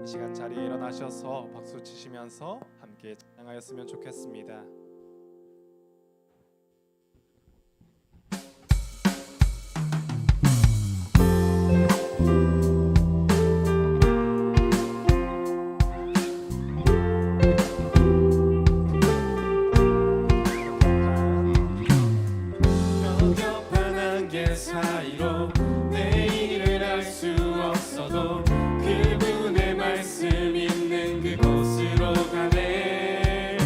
이 시간 자리에 일어나셔서 박수 치시면서 함께 찬양하였으면 좋겠습니다. 겹겹한 안개 사이로 내일을 알 수 없어도 그분의 말씀 있는 그곳으로 가네.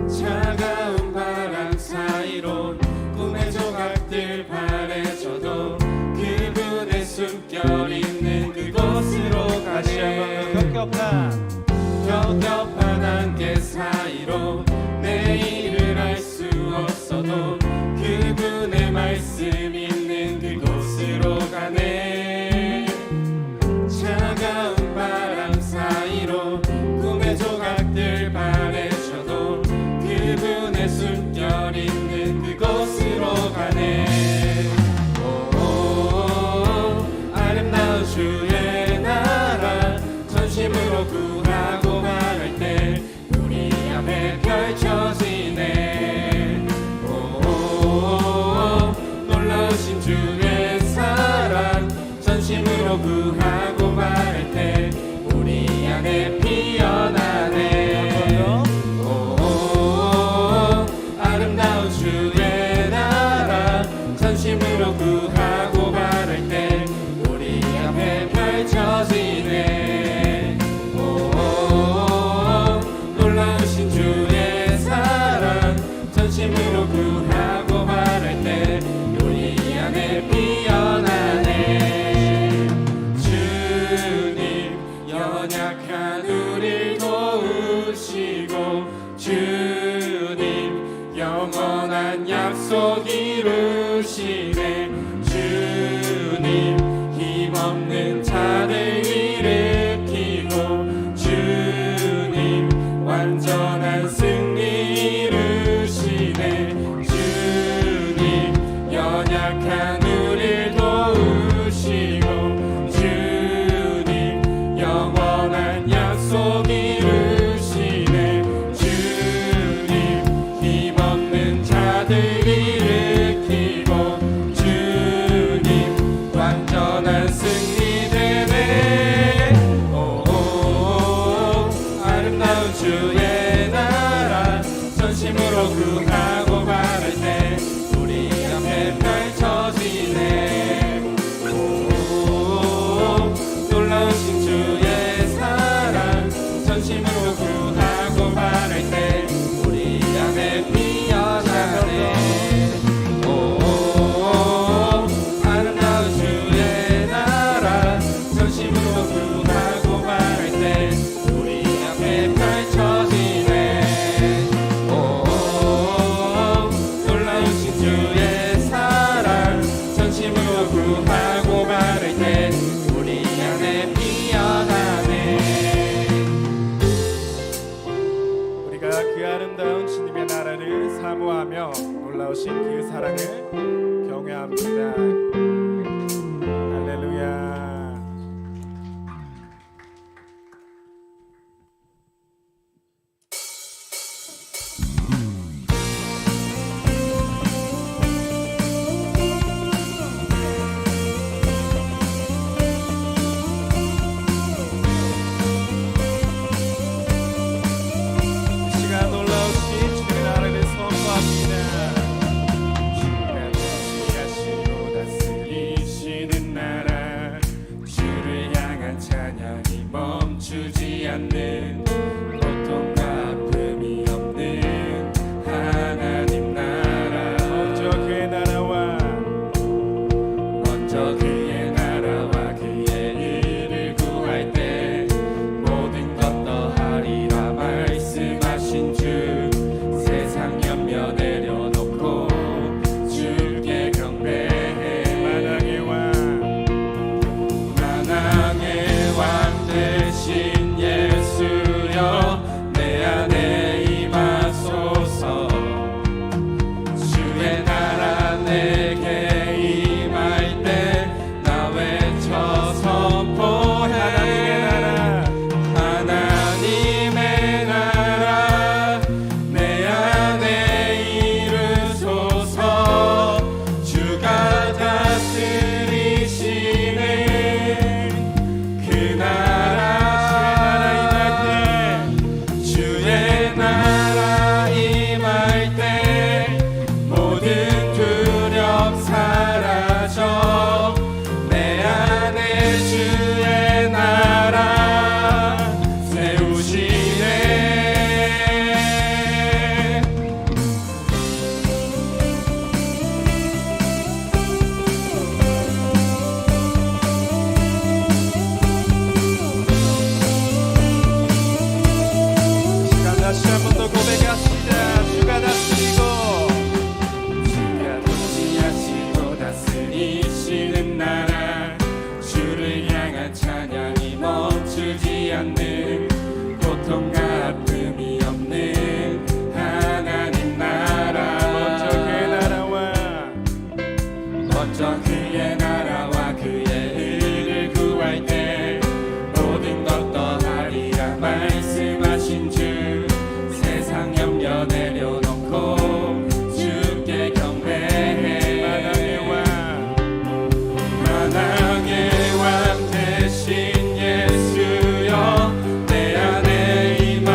차가운 바람 사이로 꿈의 조각들 바래져도 그분의 숨결 있는 그곳으로 다시 가네. 한번 겹겹한 안개 사이로 내일을 알 수 없어도 그분의 말씀 있는 그곳으로 가네. 차가운 바람 사이로 꿈의 조각들 바래져도 그분의 숨결 있는 그곳으로 가네. 오, 아름다운 주의 나라 전심으로 구하고 말할 때 우리 앞에 펼쳐지네. 오, 놀라우신 주의 사랑 전심으로 구하고 말할 때 우리 안에 피어나네. 오, 아름다운 주의 나라 전심으로 구하고 말할 때 우리 앞에 펼쳐지네. 오, 놀라우신 주의 사랑 전심으로 구하고 말할 때 우리 안에 피어나네. 주님 연약한 우릴 도우시고 주님 영원한 약속 이루시네. 주님 힘없는 자들 일으키고 주님 완전한 승리 이루시네. 주님 연약한 우릴 도우시고 주님 영원한 약속 이루시네. 주님 힘없는 자들 일으키고 주님 완전한 승리 되네. 오, 아름다운 주의 나라 전심으로 구하고 말할 때 우리 앞에 펼쳐지네. 오, 놀라우신 주의 사랑 전심으로 구하고 말할 때 우리 안에 피어나네. 오, 아름다운 주의 나라 전심으로 구하고 말할 때 우리 앞에 펼쳐지네. 오, 놀라우신 주의 사랑 전심으로 구하고 말할 때 우리 안에 피어나네. 우리가 그 아름다운 주님의 나라를 사모하며 놀라우신 그 사랑을 경외합니다. 할렐루야. 이 시간 놀라우신 주님의 나라를 선포합니다. 주가 지시하시고 다스리시는 나라 주를 향한 찬양이 멈추지 않는 고통과 아픔이 없는 하나님 나라. 먼저 그의 나라와 그의 일을 구할 때 모든 것 더하리라 말씀하신 주. 세상 연며 내려놓고 주께 경배해. 만왕의 왕 되신 예수 없는 고통 아픔이 없는 하나님 나라 먼저 그의 나라와 그의 의를 구할 때 모든 것 더하리라 말씀하신 주 세상 염려 내려놓고 주께 경배해 만왕의 왕 대신 예수여 내 안에 임하소서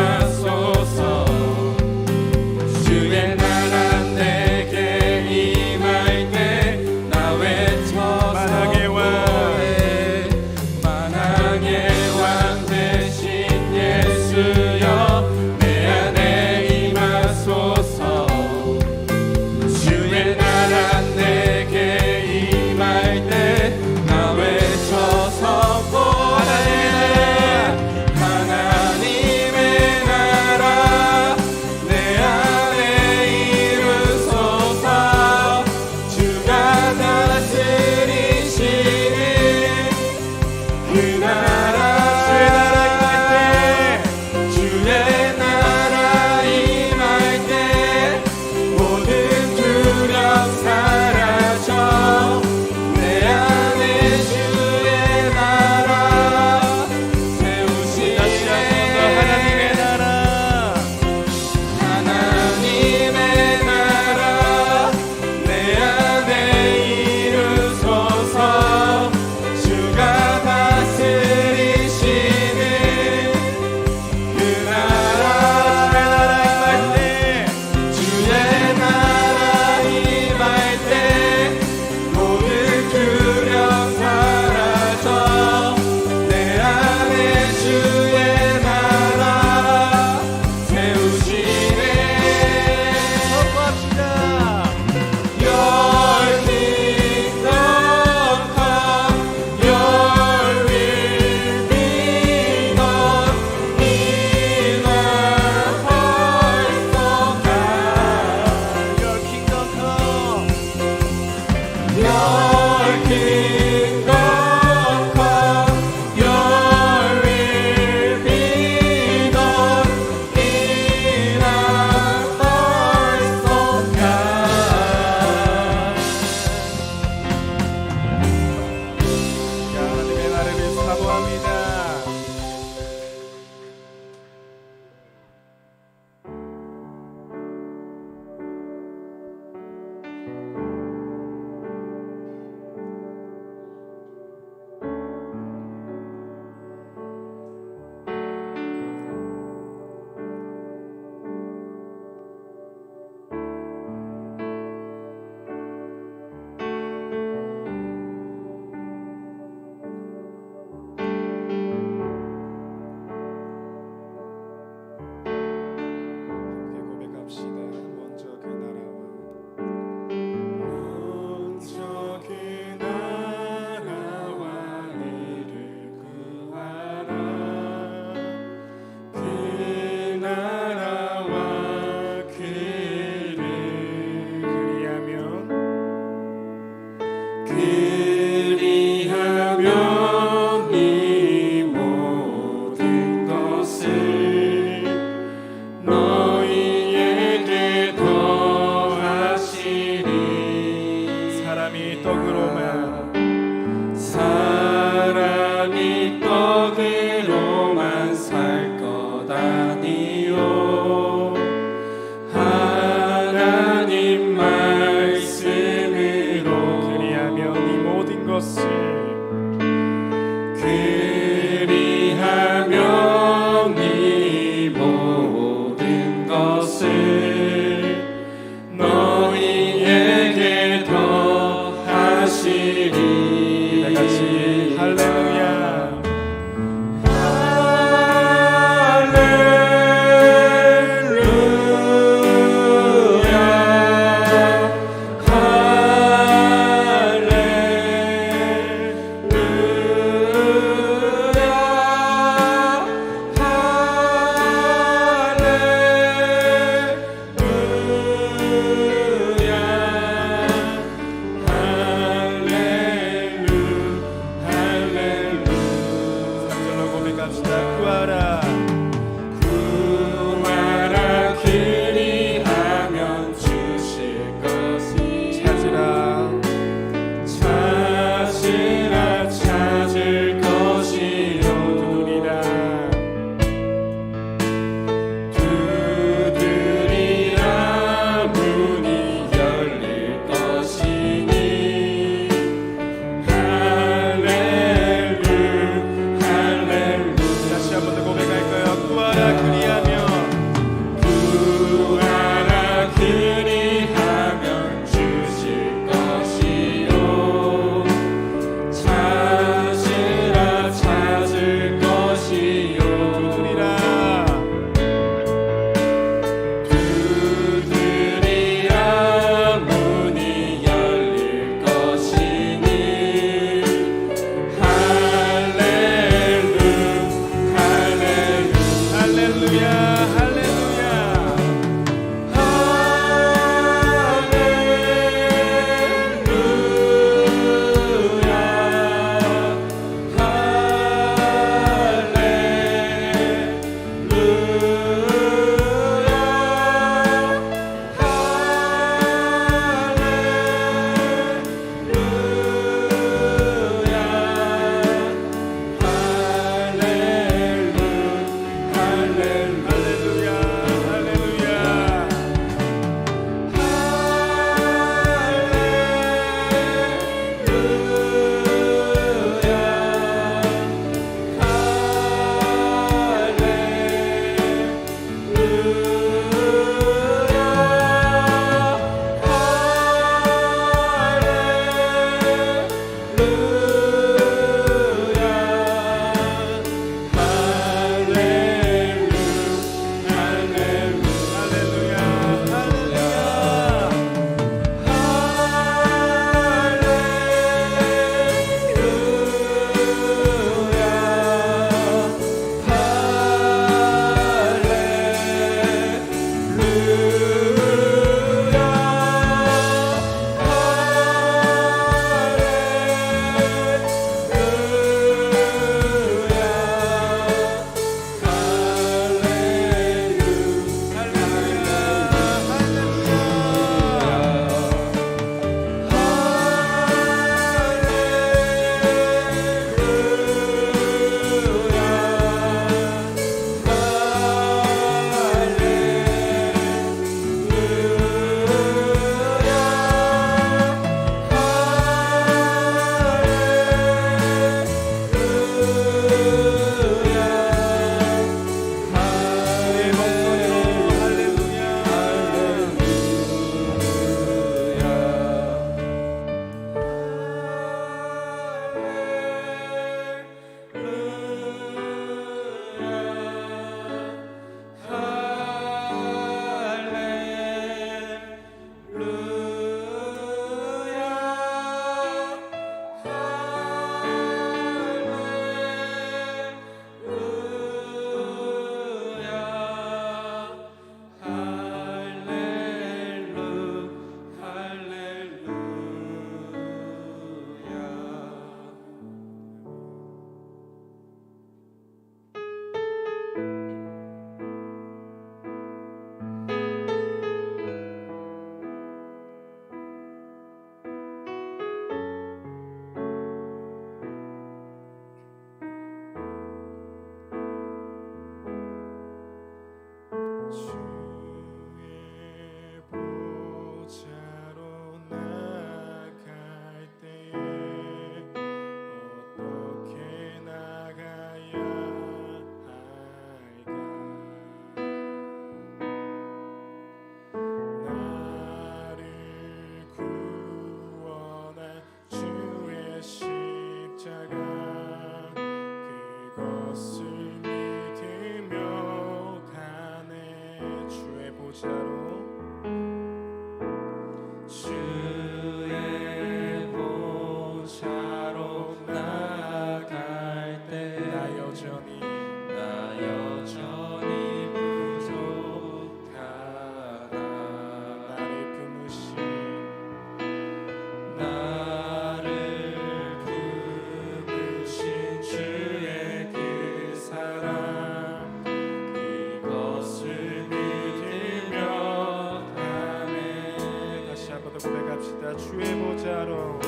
주의 보좌로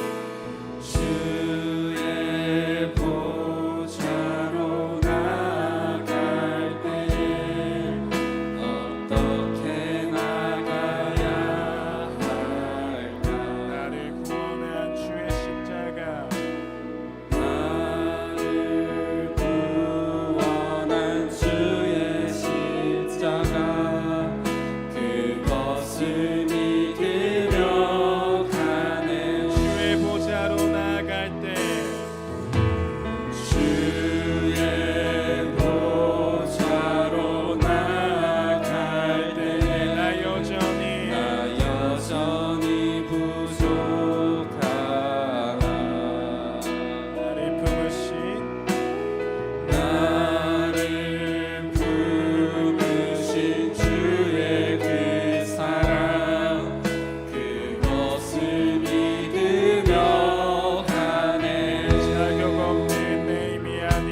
주의 보좌로 나갈 때에 어떻게 나가야 할까? 나를 구원한 주의 십자가 나를 구원한 주의 십자가 그것을 믿으며 가는 주의 보좌로 나갈 때 주의 보좌로 나갈 때에 나 여전히 부족하나 나를 품으신 주의 그 사랑 그것을 믿으며 가네 자격 없는 내 힘이 아닌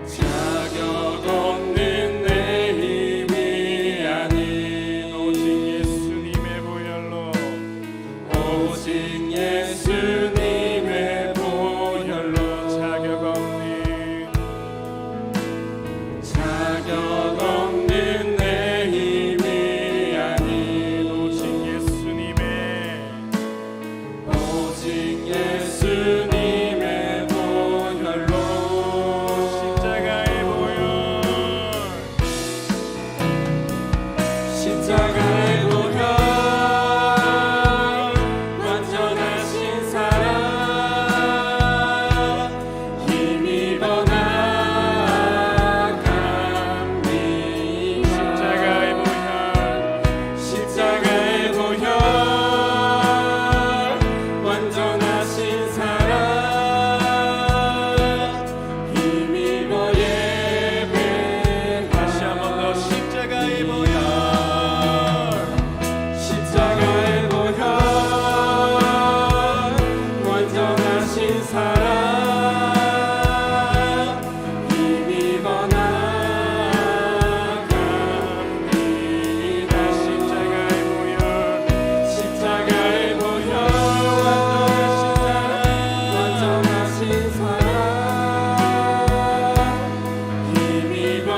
자격 없는 내 힘이 아닌 오직 예수님의 보혈로 오직 예수님의 보혈로 자격 없는 내 힘이 아닌 오직 예수님의 보혈로 십자가의 보혈 십자가의 보혈 완전하신 사랑 힘입어 나갑니다 십자가의 보혈 십자가의 보혈 완전하신 사랑 힘입어 예배하리 다시 한 번 더 십자가의 보혈 십자가의 보혈 완전하신 사랑 힘입어 나갑니다 십자가의 보혈 십자가의 보혈 완전하신 사랑 힘입어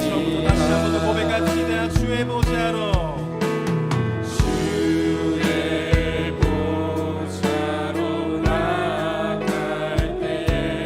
처음부터 다시 한 번 더 고백합시다. 주의 보좌로 주의 보좌로 나갈 때에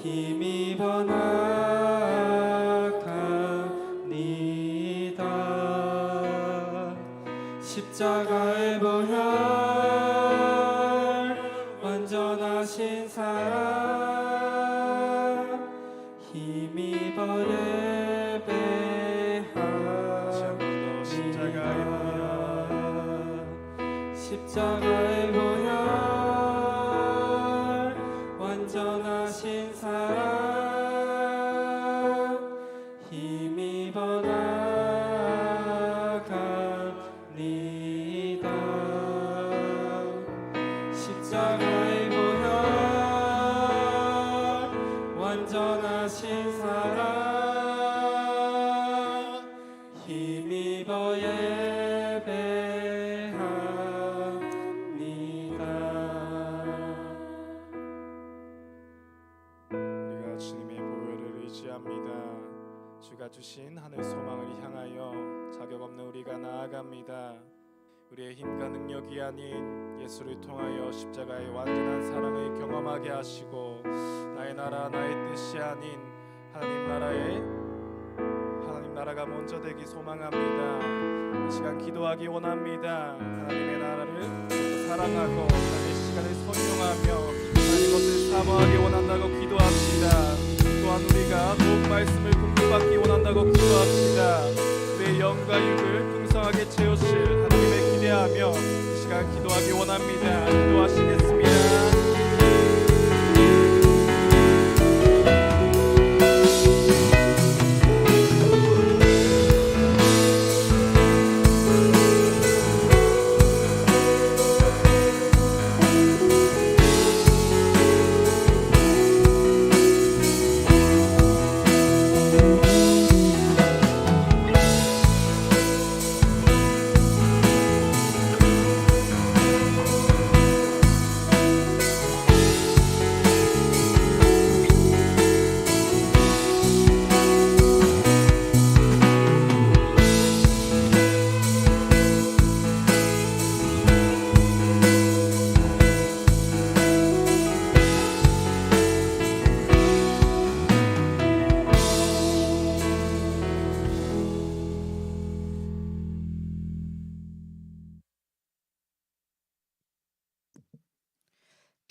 힘입어 나갑니다. 십자가의 보혈 완전하신 사랑 힘입어 예배합니다. 십자가의 보혈 완전하신 사랑 힘입어 나갑니다. 십자가의 보혈 완전하신 사랑 힘입어 우리가 주님의 보혈을 의지합니다. 주가 주신 하늘 소망을 향하여 자격 없는 우리가 나아갑니다. 우리의 힘과 능력이 아닌 예수를 통하여 십자가의 완전한 사랑을 경험하게 하시고 나의 나라 나의 뜻이 아닌 하나님 나라가 먼저 되기 소망합니다. 이 시간 기도하기 원합니다. 하나님의 나라를 더 사랑하고 하나님의 시간을 선용하며 하나님 것을 사모하기 원한다고 기도합시다. 또한 우리가 더욱 말씀을 공부받기 원한다고 기도합시다. 우리의 영과 육을 풍성하게 채우실 하나님을 기대하며 이 시간 기도하기 원합니다. 기도하시겠습니다.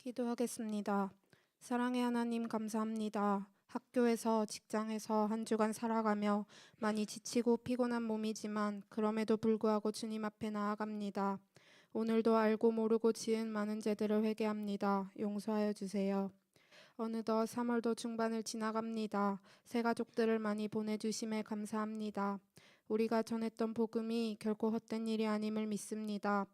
기도하겠습니다. 사랑의 하나님 감사합니다. 학교에서 직장에서 한 주간 살아가며 많이 지치고 피곤한 몸이지만 그럼에도 불구하고 주님 앞에 나아갑니다. 오늘도 알고 모르고 지은 많은 죄들을 회개합니다. 용서하여 주세요. 어느덧 3월도 중반을 지나갑니다. 새 가족들을 많이 보내주심에 감사합니다. 우리가 전했던 복음이 결코 헛된 일이 아님을 믿습니다.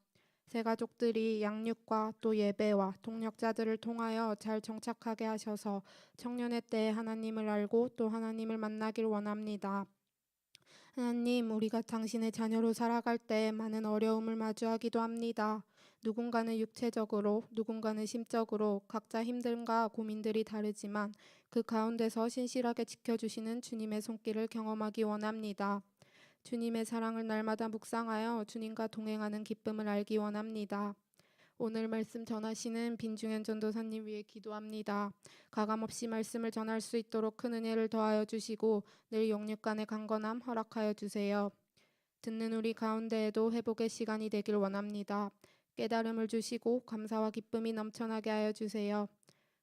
새 가족들이 양육과 또 예배와 동력자들을 통하여 잘 정착하게 하셔서 청년의 때에 하나님을 알고 또 하나님을 만나길 원합니다. 하나님, 우리가 당신의 자녀로 살아갈 때 많은 어려움을 마주하기도 합니다. 누군가는 육체적으로, 누군가는 심적으로 각자 힘듦과 고민들이 다르지만 그 가운데서 신실하게 지켜주시는 주님의 손길을 경험하기 원합니다. 주님의 사랑을 날마다 묵상하여 주님과 동행하는 기쁨을 알기 원합니다. 오늘 말씀 전하시는 빈중현 전도사님 위해 기도합니다. 가감없이 말씀을 전할 수 있도록 큰 은혜를 더하여 주시고 늘 영육간의 강건함 허락하여 주세요. 듣는 우리 가운데에도 회복의 시간이 되길 원합니다. 깨달음을 주시고 감사와 기쁨이 넘쳐나게 하여 주세요.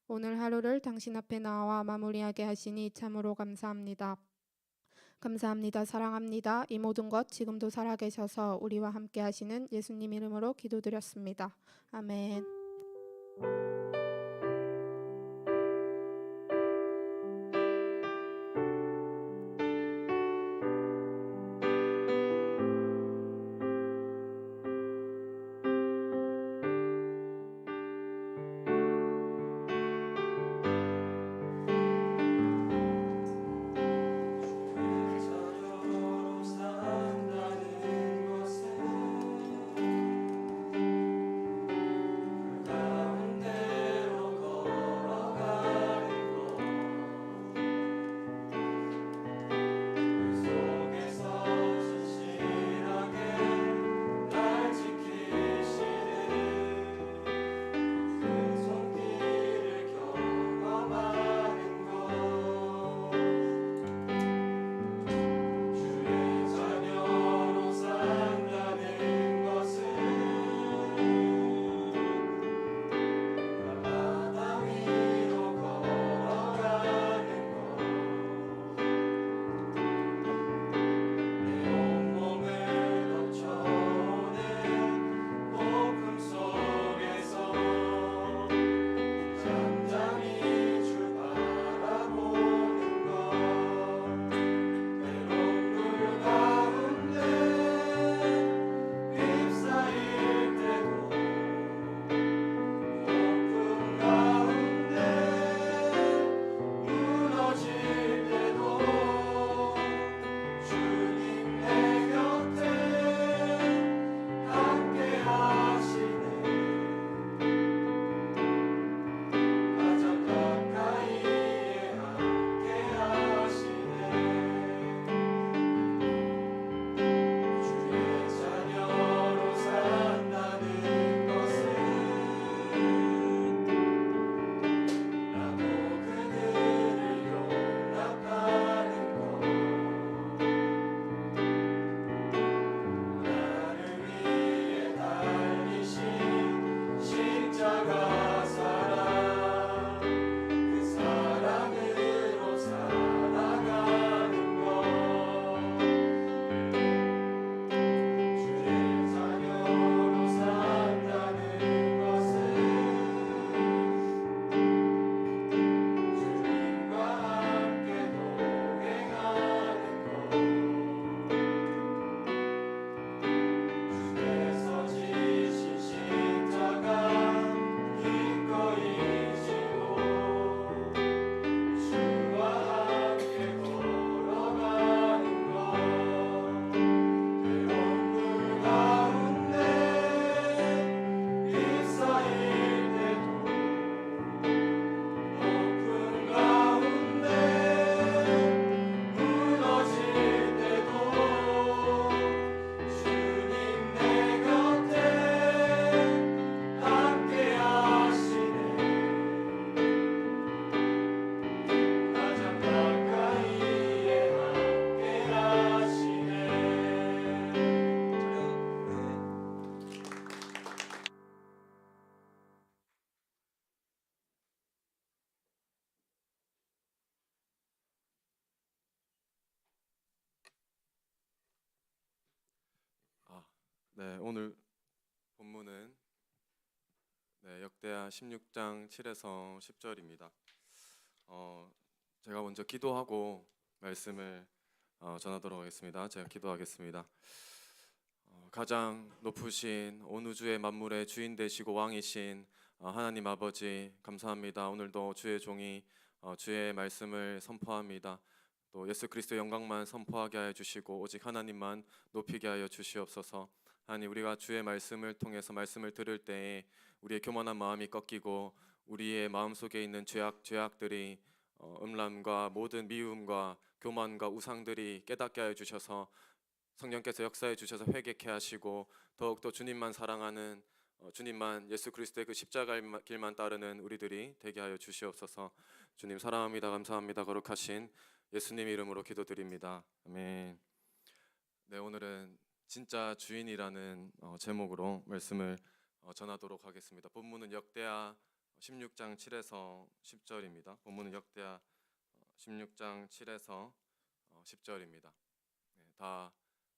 오늘 하루를 당신 앞에 나와 마무리하게 하시니 참으로 감사합니다. 감사합니다. 사랑합니다. 이 모든 것 지금도 살아계셔서 우리와 함께 하시는 예수님 이름으로 기도드렸습니다. 아멘. 가운데 네, 오늘 본문은 역대하 16장 7에서 10절입니다. 제가 먼저 기도하고 말씀을 전하도록 하겠습니다. 제가 기도하겠습니다. 가장 높으신 온 우주의 만물의 주인 되시고 왕이신 하나님 아버지, 감사합니다. 오늘도 주의 종이 주의 말씀을 선포합니다. 또 예수 그리스도의 영광만 선포하게 하여 주시고 오직 하나님만 높이게 하여 주시옵소서. 하나님, 우리가 주의 말씀을 통해서 말씀을 들을 때에 우리의 교만한 마음이 꺾이고 우리의 마음속에 있는 죄악들이 음란과 모든 미움과 교만과 우상들이 깨닫게 하여 주셔서 성령께서 역사해 주셔서 회개케 하시고 더욱더 주님만 사랑하는 주님만 예수 그리스도의 그 십자가의 길만 따르는 우리들이 되게 하여 주시옵소서. 주님 사랑합니다. 감사합니다. 거룩하신 예수님 이름으로 기도드립니다. 아멘. 네, 오늘은 진짜 주인이라는 제목으로 말씀을 전하도록 하겠습니다. 본문은 역대하 16장 7에서 10절입니다. 본문은 역대하 16장 7에서 10절입니다. 다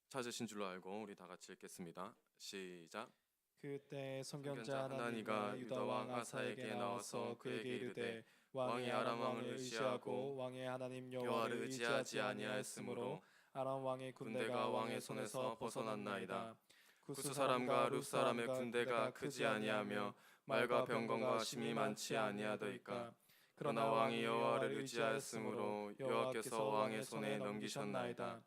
찾으신 줄로 알고 우리 다 같이 읽겠습니다. 시작. 그때 선견자 선견자 하나니가 하나니가 유다 왕 아사에게 나와서 그에게 이르되 왕이 아람 왕을 의지하고 왕의 하나님 여호와를 의지하지 아니하였으므로 아람 왕의 군대가 왕의 손에서 벗어났나이다. 구스 사람과 룻 사람의 군대가 크지 아니하며 말과 병거가 심히 많지 아니하더이까. 그러나 왕이 여호와를 의지하였으므로 여호와께서 왕의 손에 넘기셨나이다.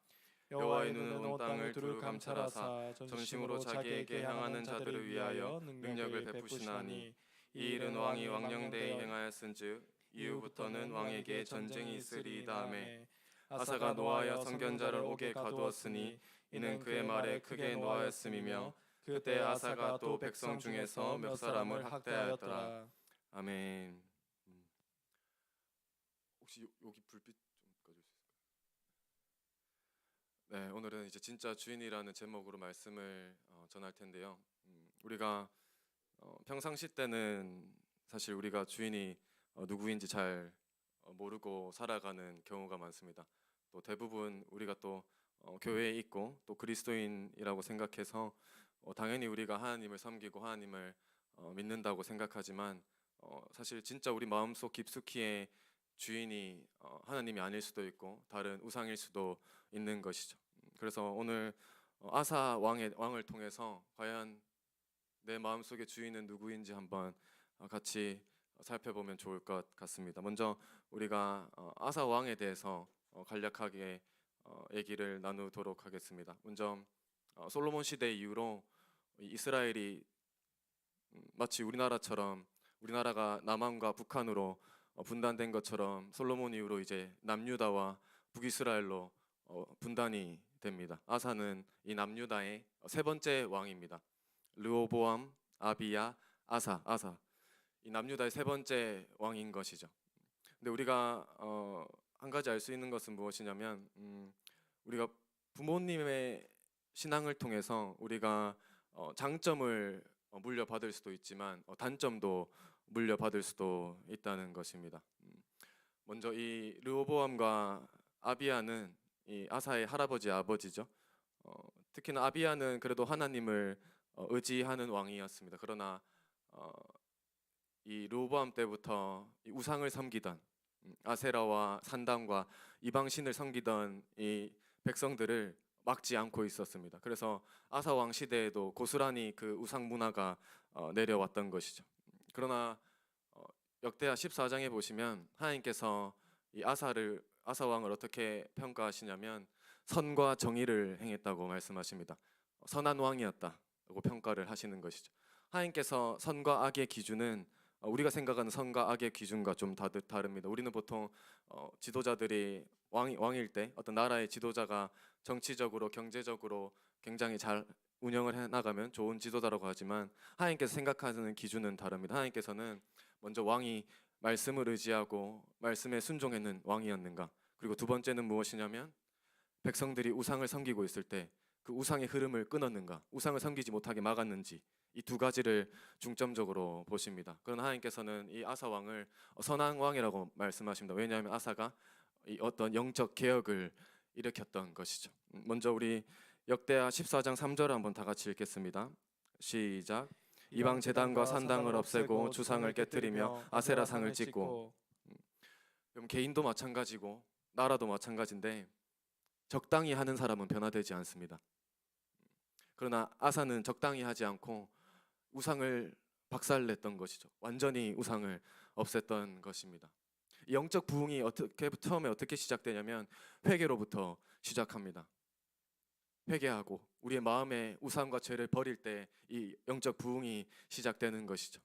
여호와의 눈은 온 땅을 두루 감찰하사 전심으로 자기에게 향하는 자들을 위하여 능력을 베푸시나니 이 일은 왕이 왕령대에 행하였은즉 이후부터는 왕에게 전쟁이 있으리이다 하매 아사가 노하여 선견자를 옥에 가두었으니 이는 그의 말에 크게 노하였음이며 그때 아사가 또 백성 중에서 몇 사람을 학대하였더라. 아멘. 혹시 여기 불빛 좀 꺼줄 수 있을까요? 네, 오늘은 이제 진짜 주인이라는 제목으로 말씀을 전할 텐데요. 우리가 평상시 때는 사실 우리가 주인이 누구인지 잘 모르고 살아가는 경우가 많습니다. 또 대부분 우리가 또 교회에 있고 또 그리스도인이라고 생각해서 당연히 우리가 하나님을 섬기고 하나님을 믿는다고 생각하지만 사실 진짜 우리 마음속 깊숙이에 주인이 하나님이 아닐 수도 있고 다른 우상일 수도 있는 것이죠. 그래서 오늘 아사 왕을 통해서 과연 내 마음속의 주인은 누구인지 한번 같이 살펴보면 좋을 것 같습니다. 먼저 우리가 아사 왕에 대해서 간략하게 얘기를 나누도록 하겠습니다. 먼저 솔로몬 시대 이후로 이스라엘이 마치 우리나라처럼 우리나라가 남한과 북한으로 분단된 것처럼 솔로몬 이후로 이제 남유다와 북이스라엘로 분단이 됩니다. 아사는 이 남유다의 세 번째 왕입니다. 르호보암, 아비야, 아사. 이 남유다의 세 번째 왕인 것이죠. 근데 우리가 한 가지 알 수 있는 것은 무엇이냐면 우리가 부모님의 신앙을 통해서 우리가 장점을 물려받을 수도 있지만 단점도 물려받을 수도 있다는 것입니다. 먼저 이 르호보암과 아비야는 이 아사의 할아버지 아버지죠. 특히나 아비야는 그래도 하나님을 의지하는 왕이었습니다. 그러나 이 르호보암 때부터 이 우상을 섬기던 아세라와 산당과 이방신을 섬기던 이 백성들을 막지 않고 있었습니다. 그래서 아사 왕 시대에도 고스란히 그 우상 문화가 내려왔던 것이죠. 그러나 역대하 14장에 보시면 하나님께서 이 아사 왕을 어떻게 평가하시냐면 선과 정의를 행했다고 말씀하십니다. 선한 왕이었다고 평가를 하시는 것이죠. 하나님께서 선과 악의 기준은 우리가 생각하는 선과 악의 기준과 좀 다릅니다. 우리는 보통 지도자들이 왕일 때 어떤 나라의 지도자가 정치적으로 경제적으로 굉장히 잘 운영을 해나가면 좋은 지도자라고 하지만 하나님께서 생각하는 기준은 다릅니다. 하나님께서는 먼저 왕이 말씀을 의지하고 말씀에 순종했는 왕이었는가, 그리고 두 번째는 무엇이냐면 백성들이 우상을 섬기고 있을 때 그 우상의 흐름을 끊었는가, 우상을 섬기지 못하게 막았는지, 이 두 가지를 중점적으로 보십니다. 그러나 하나님께서는 이 아사 왕을 선한 왕이라고 말씀하십니다. 왜냐하면 아사가 이 어떤 영적 개혁을 일으켰던 것이죠. 먼저 우리 역대하 14장 3절을 한번 다 같이 읽겠습니다. 시작. 이방 제단과 산당을 없애고 주상을 깨뜨리며 아세라상을 찍고. 그럼 개인도 마찬가지고 나라도 마찬가지인데 적당히 하는 사람은 변화되지 않습니다. 그러나 아사는 적당히 하지 않고 우상을 박살냈던 것이죠. 완전히 우상을 없앴던 것입니다. 이 영적 부흥이 처음에 어떻게 시작되냐면 회개로부터 시작합니다. 회개하고 우리의 마음의 우상과 죄를 버릴 때 이 영적 부흥이 시작되는 것이죠.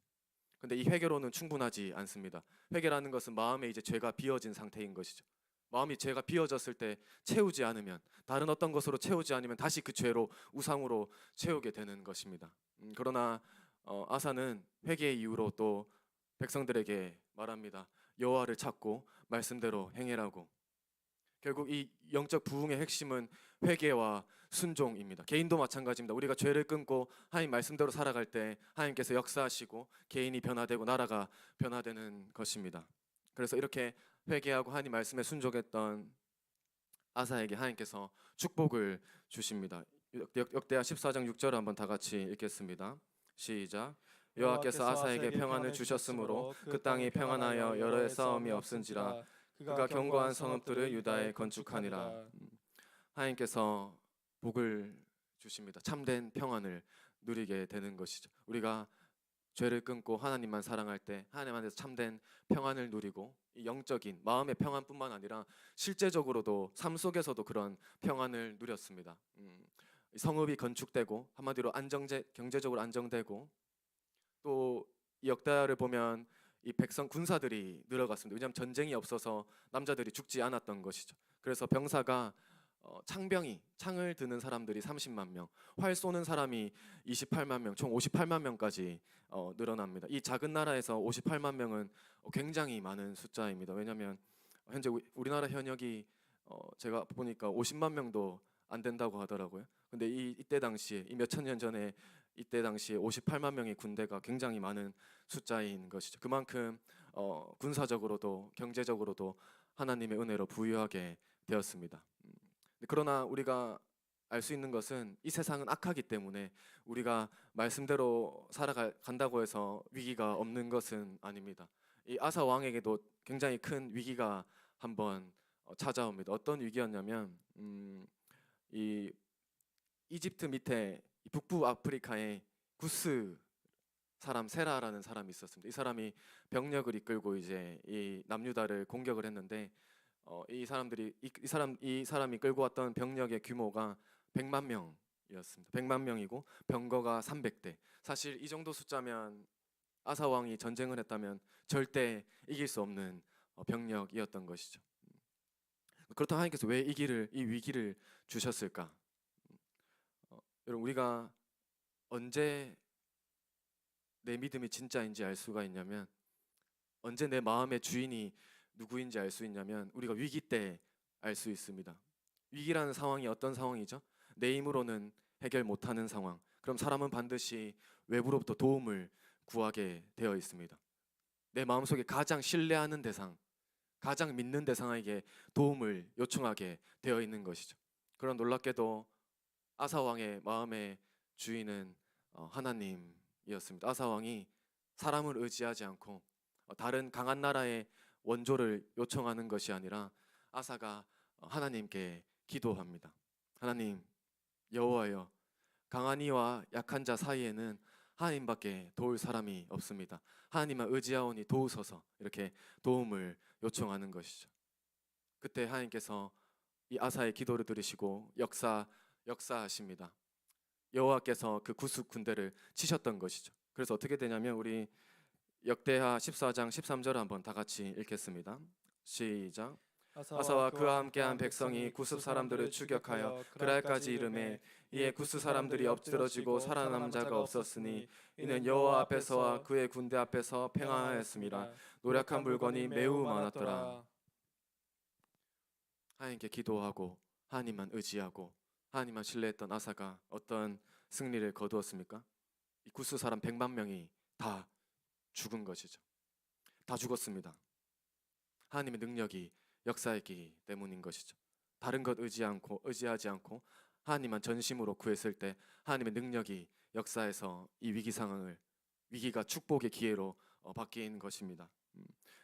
근데 이 회개로는 충분하지 않습니다. 회개라는 것은 마음에 이제 죄가 비어진 상태인 것이죠. 마음이 죄가 비어졌을 때 채우지 않으면, 다른 어떤 것으로 채우지 않으면 다시 그 죄로 우상으로 채우게 되는 것입니다. 그러나 아사는 회개의 이유로 또 백성들에게 말합니다. 여호와를 찾고 말씀대로 행해라고. 결국 이 영적 부흥의 핵심은 회개와 순종입니다. 개인도 마찬가지입니다. 우리가 죄를 끊고 하나님 말씀대로 살아갈 때 하나님께서 역사하시고 개인이 변화되고 나라가 변화되는 것입니다. 그래서 이렇게 회개하고 하나님 말씀에 순종했던 아사에게 하나님께서 축복을 주십니다. 역대하 14장 6절을 한번 다 같이 읽겠습니다. 시작. 여호와께서 아사에게 평안을 주셨으므로 그 땅이 평안하여 여러 해 싸움이 없은지라 그가 견고한 성읍들을 유다에 건축하니라. 하나님께서 복을 주십니다. 참된 평안을 누리게 되는 것이죠. 우리가 죄를 끊고 하나님만 사랑할 때 하나님 안에서 참된 평안을 누리고 이 영적인 마음의 평안뿐만 아니라 실제적으로도 삶 속에서도 그런 평안을 누렸습니다. 성읍이 건축되고 한마디로 경제적으로 안정되고 또 이 역대하를 보면 이 백성 군사들이 늘어갔습니다. 왜냐하면 전쟁이 없어서 남자들이 죽지 않았던 것이죠. 그래서 병사가 창을 드는 사람들이 30만 명, 활 쏘는 사람이 28만 명, 총 58만 명까지 늘어납니다. 이 작은 나라에서 58만 명은 굉장히 많은 숫자입니다. 왜냐하면 현재 우리나라 현역이 제가 보니까 50만 명도 안 된다고 하더라고요. 근데 이때 당시에 이 몇천 년 전에 이때 당시에 58만 명의 군대가 굉장히 많은 숫자인 것이죠. 그만큼 군사적으로도 경제적으로도 하나님의 은혜로 부유하게 되었습니다. 그러나 우리가 알 수 있는 것은 이 세상은 악하기 때문에 우리가 말씀대로 살아간다고 해서 위기가 없는 것은 아닙니다. 이 아사 왕에게도 굉장히 큰 위기가 한번 찾아옵니다. 어떤 위기였냐면 이 이집트 밑에 북부 아프리카에 구스 사람 세라라는 사람이 있었습니다. 이 사람이 병력을 이끌고 이제 이 남유다를 공격을 했는데 이 사람이 끌고 왔던 병력의 규모가 100만 명이었습니다. 100만 명이고 병거가 300대. 사실 이 정도 숫자면 아사 왕이 전쟁을 했다면 절대 이길 수 없는 병력이었던 것이죠. 그렇다면 하나님께서 왜 이 위기를 주셨을까? 여러분, 우리가 언제 내 믿음이 진짜인지 알 수가 있냐면, 언제 내 마음의 주인이 누구인지 알 수 있냐면 우리가 위기 때 알 수 있습니다. 위기라는 상황이 어떤 상황이죠? 내 힘으로는 해결 못하는 상황. 그럼 사람은 반드시 외부로부터 도움을 구하게 되어 있습니다. 내 마음속에 가장 신뢰하는 대상, 가장 믿는 대상에게 도움을 요청하게 되어 있는 것이죠. 그런 놀랍게도 아사 왕의 마음의 주인은 하나님이었습니다. 아사 왕이 사람을 의지하지 않고 다른 강한 나라의 원조를 요청하는 것이 아니라 아사가 하나님께 기도합니다. 하나님, 여호와여, 강한 이와 약한 자 사이에는 하나님밖에 도울 사람이 없습니다. 하나님만 의지하오니 도우소서. 이렇게 도움을 요청하는 것이죠. 그때 하나님께서 이 아사의 기도를 들으시고 역사하십니다. 여호와께서 그 구스 군대를 치셨던 것이죠. 그래서 어떻게 되냐면 우리 역대하 14장 13절을 한번 다 같이 읽겠습니다. 시작. 아사와 그와 함께한 백성이 구스 사람들을 추격하여 그랄까지 이르매 이에 구스 사람들이 엎드러지고 살아남은 자가 없었으니 이는 여호와 앞에서와 그의 군대 앞에서 평안하였음이라. 노력한 물건이 매우 많았더라. 하나님께 기도하고 하나님만 의지하고 하나님만 신뢰했던 아사가 어떤 승리를 거두었습니까? 이 구스 사람 100만 명이 다 죽은 것이죠. 다 죽었습니다. 하나님의 능력이 역사했기 때문인 것이죠. 다른 것 의지하지 않고 하나님만 전심으로 구했을 때 하나님의 능력이 역사에서 이 위기가 축복의 기회로 바뀐 것입니다.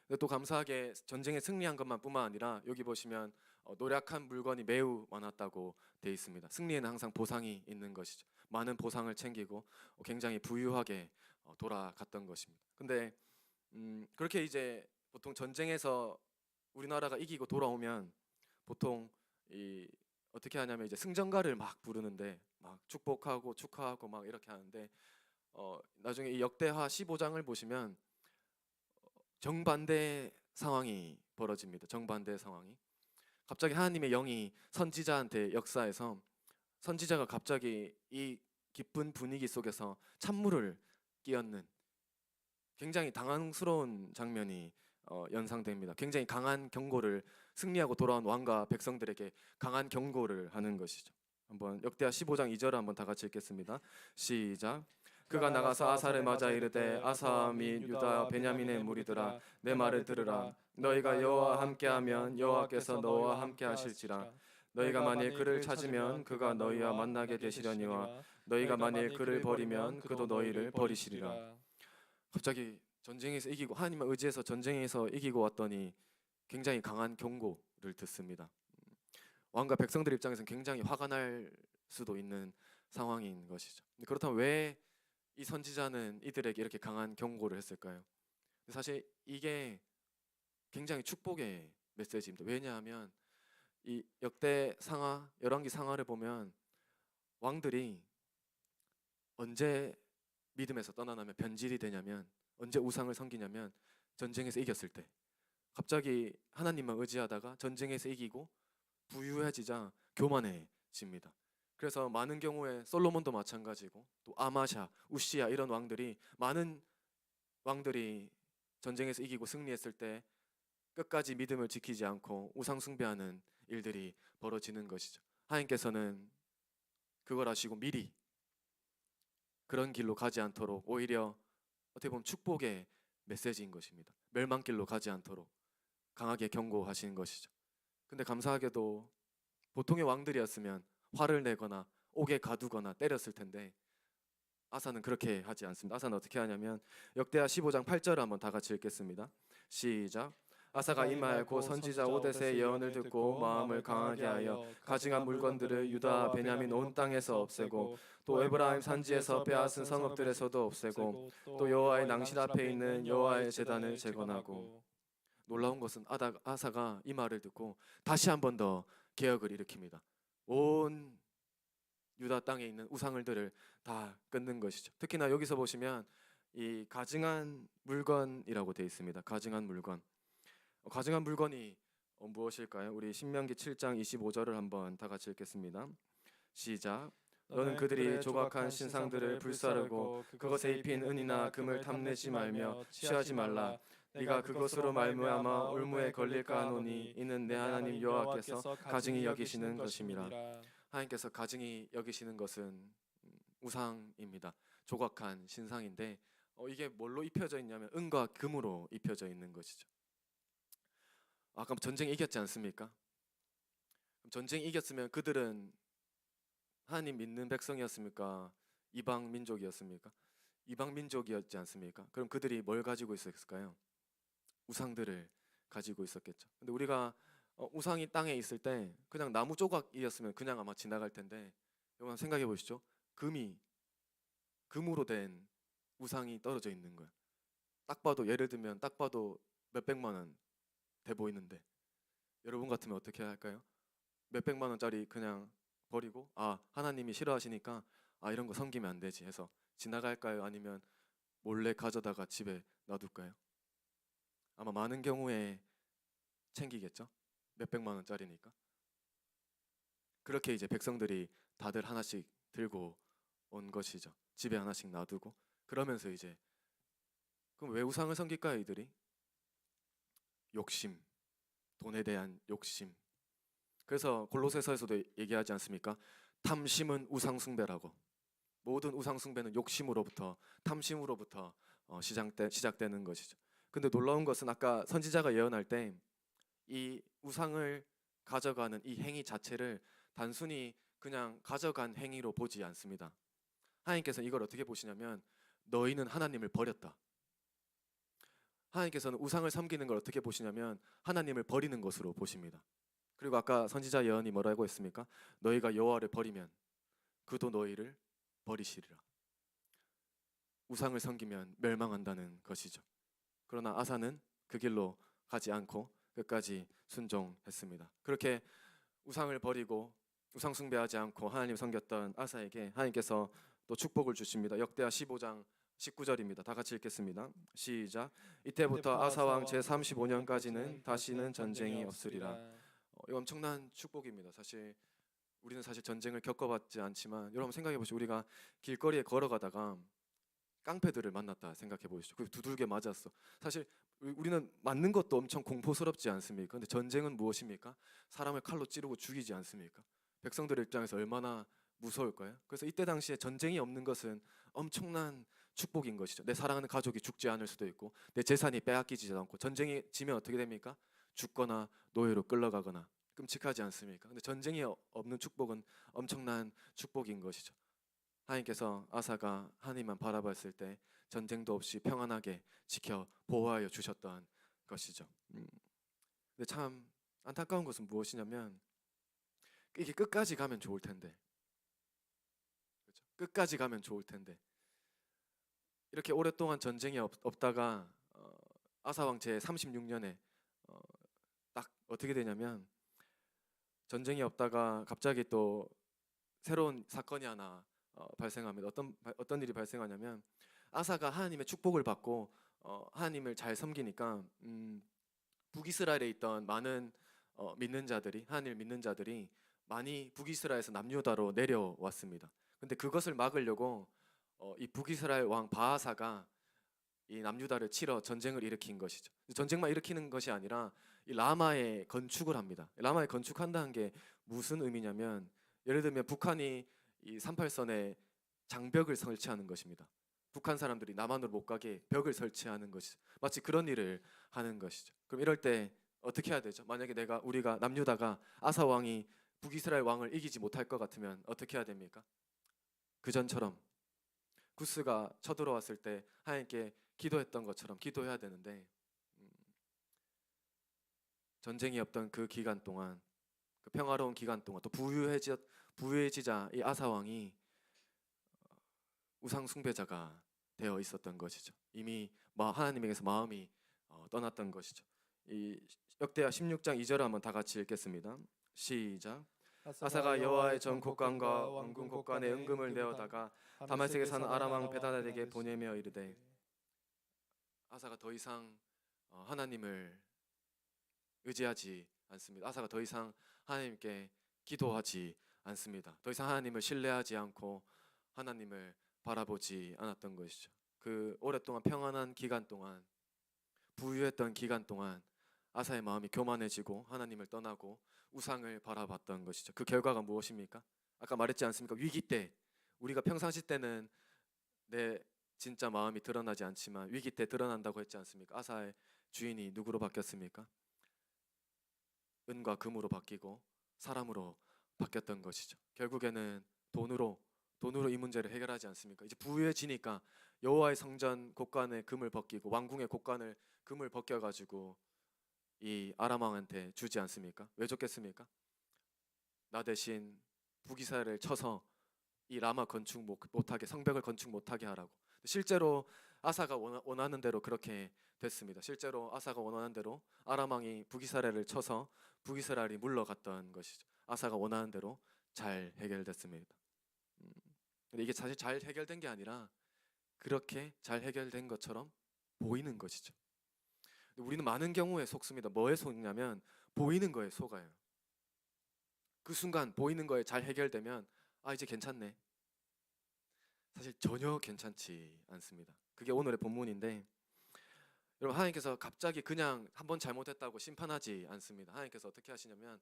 근데 또 감사하게 전쟁에 승리한 것만뿐만 아니라 여기 보시면 노력한 물건이 매우 많았다고 돼 있습니다. 승리에는 항상 보상이 있는 것이죠. 많은 보상을 챙기고 굉장히 부유하게 돌아갔던 것입니다. 근데 그렇게 이제 보통 전쟁에서 우리나라가 이기고 돌아오면 보통 어떻게 하냐면 이제 승전가를 막 부르는데 막 축복하고 축하하고 막 이렇게 하는데 나중에 이 역대하 15장을 보시면 정반대 상황이 벌어집니다. 정반대 상황이. 갑자기 하나님의 영이 선지자한테 역사해서 선지자가 갑자기 이 기쁜 분위기 속에서 찬물을 끼얹는 굉장히 당황스러운 장면이 연상됩니다. 굉장히 강한 경고를 승리하고 돌아온 왕과 백성들에게 강한 경고를 하는 것이죠. 한번 역대하 15장 2절을 한번 다 같이 읽겠습니다. 시작. 그가 나가서 아사를 맞아 이르되 아사 및 유다 베냐민의 무리들아 내 말을 들으라. 너희가 여호와와 함께하면 여호와께서 너와 함께하실지라. 너희가 만일 그를 찾으면 그가 너희와 만나게 되시려니와 너희가 만일 그를 버리면 그도 너희를 버리시리라. 갑자기 전쟁에서 이기고 하나님을 의지해서 전쟁에서 이기고 왔더니 굉장히 강한 경고를 듣습니다. 왕과 백성들 입장에서는 굉장히 화가 날 수도 있는 상황인 것이죠. 그렇다면 왜 이 선지자는 이들에게 이렇게 강한 경고를 했을까요? 사실 이게 굉장히 축복의 메시지입니다. 왜냐하면 이 역대 상하, 열왕기 상하를 보면 왕들이 언제 믿음에서 떠나면 변질이 되냐면 언제 우상을 섬기냐면 전쟁에서 이겼을 때 갑자기 하나님만 의지하다가 전쟁에서 이기고 부유해지자 교만해집니다. 그래서 많은 경우에 솔로몬도 마찬가지고 또 아마샤, 우시야 이런 많은 왕들이 전쟁에서 이기고 승리했을 때 끝까지 믿음을 지키지 않고 우상 숭배하는 일들이 벌어지는 것이죠. 하나님께서는 그걸 아시고 미리 그런 길로 가지 않도록 오히려 어떻게 보면 축복의 메시지인 것입니다. 멸망길로 가지 않도록 강하게 경고하시는 것이죠. 근데 감사하게도 보통의 왕들이었으면 화를 내거나 옥에 가두거나 때렸을 텐데 아사는 그렇게 하지 않습니다. 아사는 어떻게 하냐면 역대하 15장 8절을 한번 다 같이 읽겠습니다. 시작. 아사가 임하였고 선지자 오뎃의 예언을 듣고 마음을 강하게 하여 가증한 물건들을 유다 베냐민 온 땅에서 없애고 또 에브라임 산지에서 빼앗은 성읍들에서도 없애고 또 여호와의 낭실 앞에 있는 여호와의 제단을 재건하고. 놀라운 것은 아사가 이 말을 듣고 다시 한 번 더 개혁을 일으킵니다. 온 유다 땅에 있는 우상들을 다 끊는 것이죠. 특히나 여기서 보시면 이 가증한 물건이라고 되어 있습니다. 가증한 물건. 가증한 물건이 무엇일까요? 우리 신명기 7장 25절을 한번 다 같이 읽겠습니다. 시작. 너는 그들이 조각한 신상들을 불사르고 그것에 입힌 은이나 금을 탐내지 말며 취하지 말라. 네가 그것으로 말미암아 올무에 걸릴까 하노니 이는 내 하나님 여호와께서 가증히 여기시는 것임이라. 하나님께서 가증히 여기시는 것은 우상입니다. 조각한 신상인데 이게 뭘로 입혀져 있냐면 은과 금으로 입혀져 있는 것이죠. 아까 전쟁 이겼지 않습니까? 전쟁 이겼으면 그들은 하나님 믿는 백성이었습니까? 이방 민족이었습니까? 이방 민족이었지 않습니까? 그럼 그들이 뭘 가지고 있었을까요? 우상들을 가지고 있었겠죠. 근데 우리가 우상이 땅에 있을 때 그냥 나무 조각이었으면 그냥 아마 지나갈 텐데 여러분 생각해 보시죠. 금으로 된 우상이 떨어져 있는 거예요. 딱 봐도 예를 들면 딱 봐도 몇백만 원 돼 보이는데 여러분 같으면 어떻게 할까요? 몇백만 원짜리 그냥 버리고 하나님이 싫어하시니까 이런 거 섬기면 안 되지 해서 지나갈까요? 아니면 몰래 가져다가 집에 놔둘까요? 아마 많은 경우에 챙기겠죠. 몇백만 원짜리니까. 그렇게 이제 백성들이 다들 하나씩 들고 온 것이죠. 집에 하나씩 놔두고 그러면서 이제 그럼 왜 우상을 섬길까요? 이들이 욕심, 돈에 대한 욕심. 그래서 골로새서에서도 얘기하지 않습니까? 탐심은 우상 숭배라고. 모든 우상 숭배는 욕심으로부터 탐심으로부터 시작되는 것이죠. 근데 놀라운 것은 아까 선지자가 예언할 때 이 우상을 가져가는 이 행위 자체를 단순히 그냥 가져간 행위로 보지 않습니다. 하나님께서는 이걸 어떻게 보시냐면 너희는 하나님을 버렸다. 하나님께서는 우상을 섬기는 걸 어떻게 보시냐면 하나님을 버리는 것으로 보십니다. 그리고 아까 선지자 예언이 뭐라고 했습니까? 너희가 여호와를 버리면 그도 너희를 버리시리라. 우상을 섬기면 멸망한다는 것이죠. 그러나 아사는 그 길로 가지 않고 끝까지 순종했습니다. 그렇게 우상을 버리고 우상 숭배하지 않고 하나님 섬겼던 아사에게 하나님께서 또 축복을 주십니다. 역대하 15장 19절입니다. 다 같이 읽겠습니다. 시작. 이때부터 아사 왕 제35년까지는 다시는 전쟁이 없으리라. 이거 엄청난 축복입니다. 우리는 사실 전쟁을 겪어봤지 않지만 여러분 생각해 보시죠. 우리가 길거리에 걸어가다가 깡패들을 만났다 생각해 보시죠. 그 두들겨 맞았어. 사실 우리는 맞는 것도 엄청 공포스럽지 않습니까? 근데 전쟁은 무엇입니까? 사람을 칼로 찌르고 죽이지 않습니까? 백성들의 입장에서 얼마나 무서울까요? 그래서 이때 당시에 전쟁이 없는 것은 엄청난 축복인 것이죠. 내 사랑하는 가족이 죽지 않을 수도 있고 내 재산이 빼앗기지 않고 전쟁이 지면 어떻게 됩니까? 죽거나 노예로 끌려가거나 끔찍하지 않습니까? 근데 전쟁이 없는 축복은 엄청난 축복인 것이죠. 하나님께서 아사가 하나님만 바라봤을 때 전쟁도 없이 평안하게 지켜 보호하여 주셨던 것이죠. 근데 참 안타까운 것은 무엇이냐면 이게 끝까지 가면 좋을 텐데, 그렇죠? 끝까지 가면 좋을 텐데 이렇게 오랫동안 전쟁이 없다가 아사 왕 제 36년에 딱 어떻게 되냐면 전쟁이 없다가 갑자기 또 새로운 사건이 하나 발생합니다. 어떤 일이 발생하냐면 아사가 하나님의 축복을 받고 하나님을 잘 섬기니까 북이스라엘에 있던 많은 믿는 자들이 하나님을 믿는 자들이 많이 북이스라엘에서 남유다로 내려왔습니다. 근데 그것을 막으려고 이 북이스라엘 왕 바하사가 이 남유다를 치러 전쟁을 일으킨 것이죠. 전쟁만 일으키는 것이 아니라 이 라마에 건축을 합니다. 라마에 건축한다는 게 무슨 의미냐면 예를 들면 북한이 이 38선에 장벽을 설치하는 것입니다. 북한 사람들이 남한으로 못 가게 벽을 설치하는 것이죠. 마치 그런 일을 하는 것이죠. 그럼 이럴 때 어떻게 해야 되죠? 만약에 우리가 남유다가 아사 왕이 북이스라엘 왕을 이기지 못할 것 같으면 어떻게 해야 됩니까? 그 전처럼 구스가 쳐들어왔을 때 하나님께 기도했던 것처럼 기도해야 되는데 전쟁이 없던 그 기간 동안, 그 평화로운 기간 동안 또 부유해지자 이 아사 왕이 우상 숭배자가 되어 있었던 것이죠. 이미 하나님에게서 마음이 떠났던 것이죠. 이 역대하 16장 2절을 한번 다 같이 읽겠습니다. 시작. 아사가 여호와의 전 곡간과 왕궁 곡간에 은금을 내어다가 다메섹에 사는 아람 왕 베다닷에게 보내며 이르되, 아사가 더 이상 하나님을 의지하지 않습니다. 아사가 더 이상 하나님께 기도하지 않습니다. 더 이상 하나님을 신뢰하지 않고 하나님을 바라보지 않았던 것이죠. 그 오랫동안 평안한 기간 동안, 부유했던 기간 동안 아사의 마음이 교만해지고 하나님을 떠나고 우상을 바라봤던 것이죠. 그 결과가 무엇입니까? 아까 말했지 않습니까? 위기 때, 우리가 평상시 때는 내 진짜 마음이 드러나지 않지만 위기 때 드러난다고 했지 않습니까? 아사의 주인이 누구로 바뀌었습니까? 은과 금으로 바뀌고 사람으로 바뀌었던 것이죠. 결국에는 돈으로 이 문제를 해결하지 않습니까? 이제 부유해지니까 여호와의 성전 곡간에 금을 벗기고 왕궁의 곡간을 금을 벗겨가지고 이 아람 왕한테 주지 않습니까? 왜 줬겠습니까? 나 대신 북이스라엘을 쳐서 이 라마 건축 못하게, 성벽을 건축 못하게 하라고. 실제로 아사가 원하는 대로 그렇게 됐습니다. 실제로 아사가 원하는 대로 아람 왕이 북이스라엘을 쳐서 북이스라엘이 물러갔던 것이죠. 아사가 원하는 대로 잘 해결됐습니다. 근데 이게 사실 잘 해결된 게 아니라 그렇게 잘 해결된 것처럼 보이는 것이죠. 우리는 많은 경우에 속습니다. 뭐에 속냐면 보이는 거에 속아요. 그 순간 보이는 거에 잘 해결되면 이제 괜찮네. 사실 전혀 괜찮지 않습니다. 그게 오늘의 본문인데, 여러분, 하나님께서 갑자기 그냥 한번 잘못했다고 심판하지 않습니다. 하나님께서 어떻게 하시냐면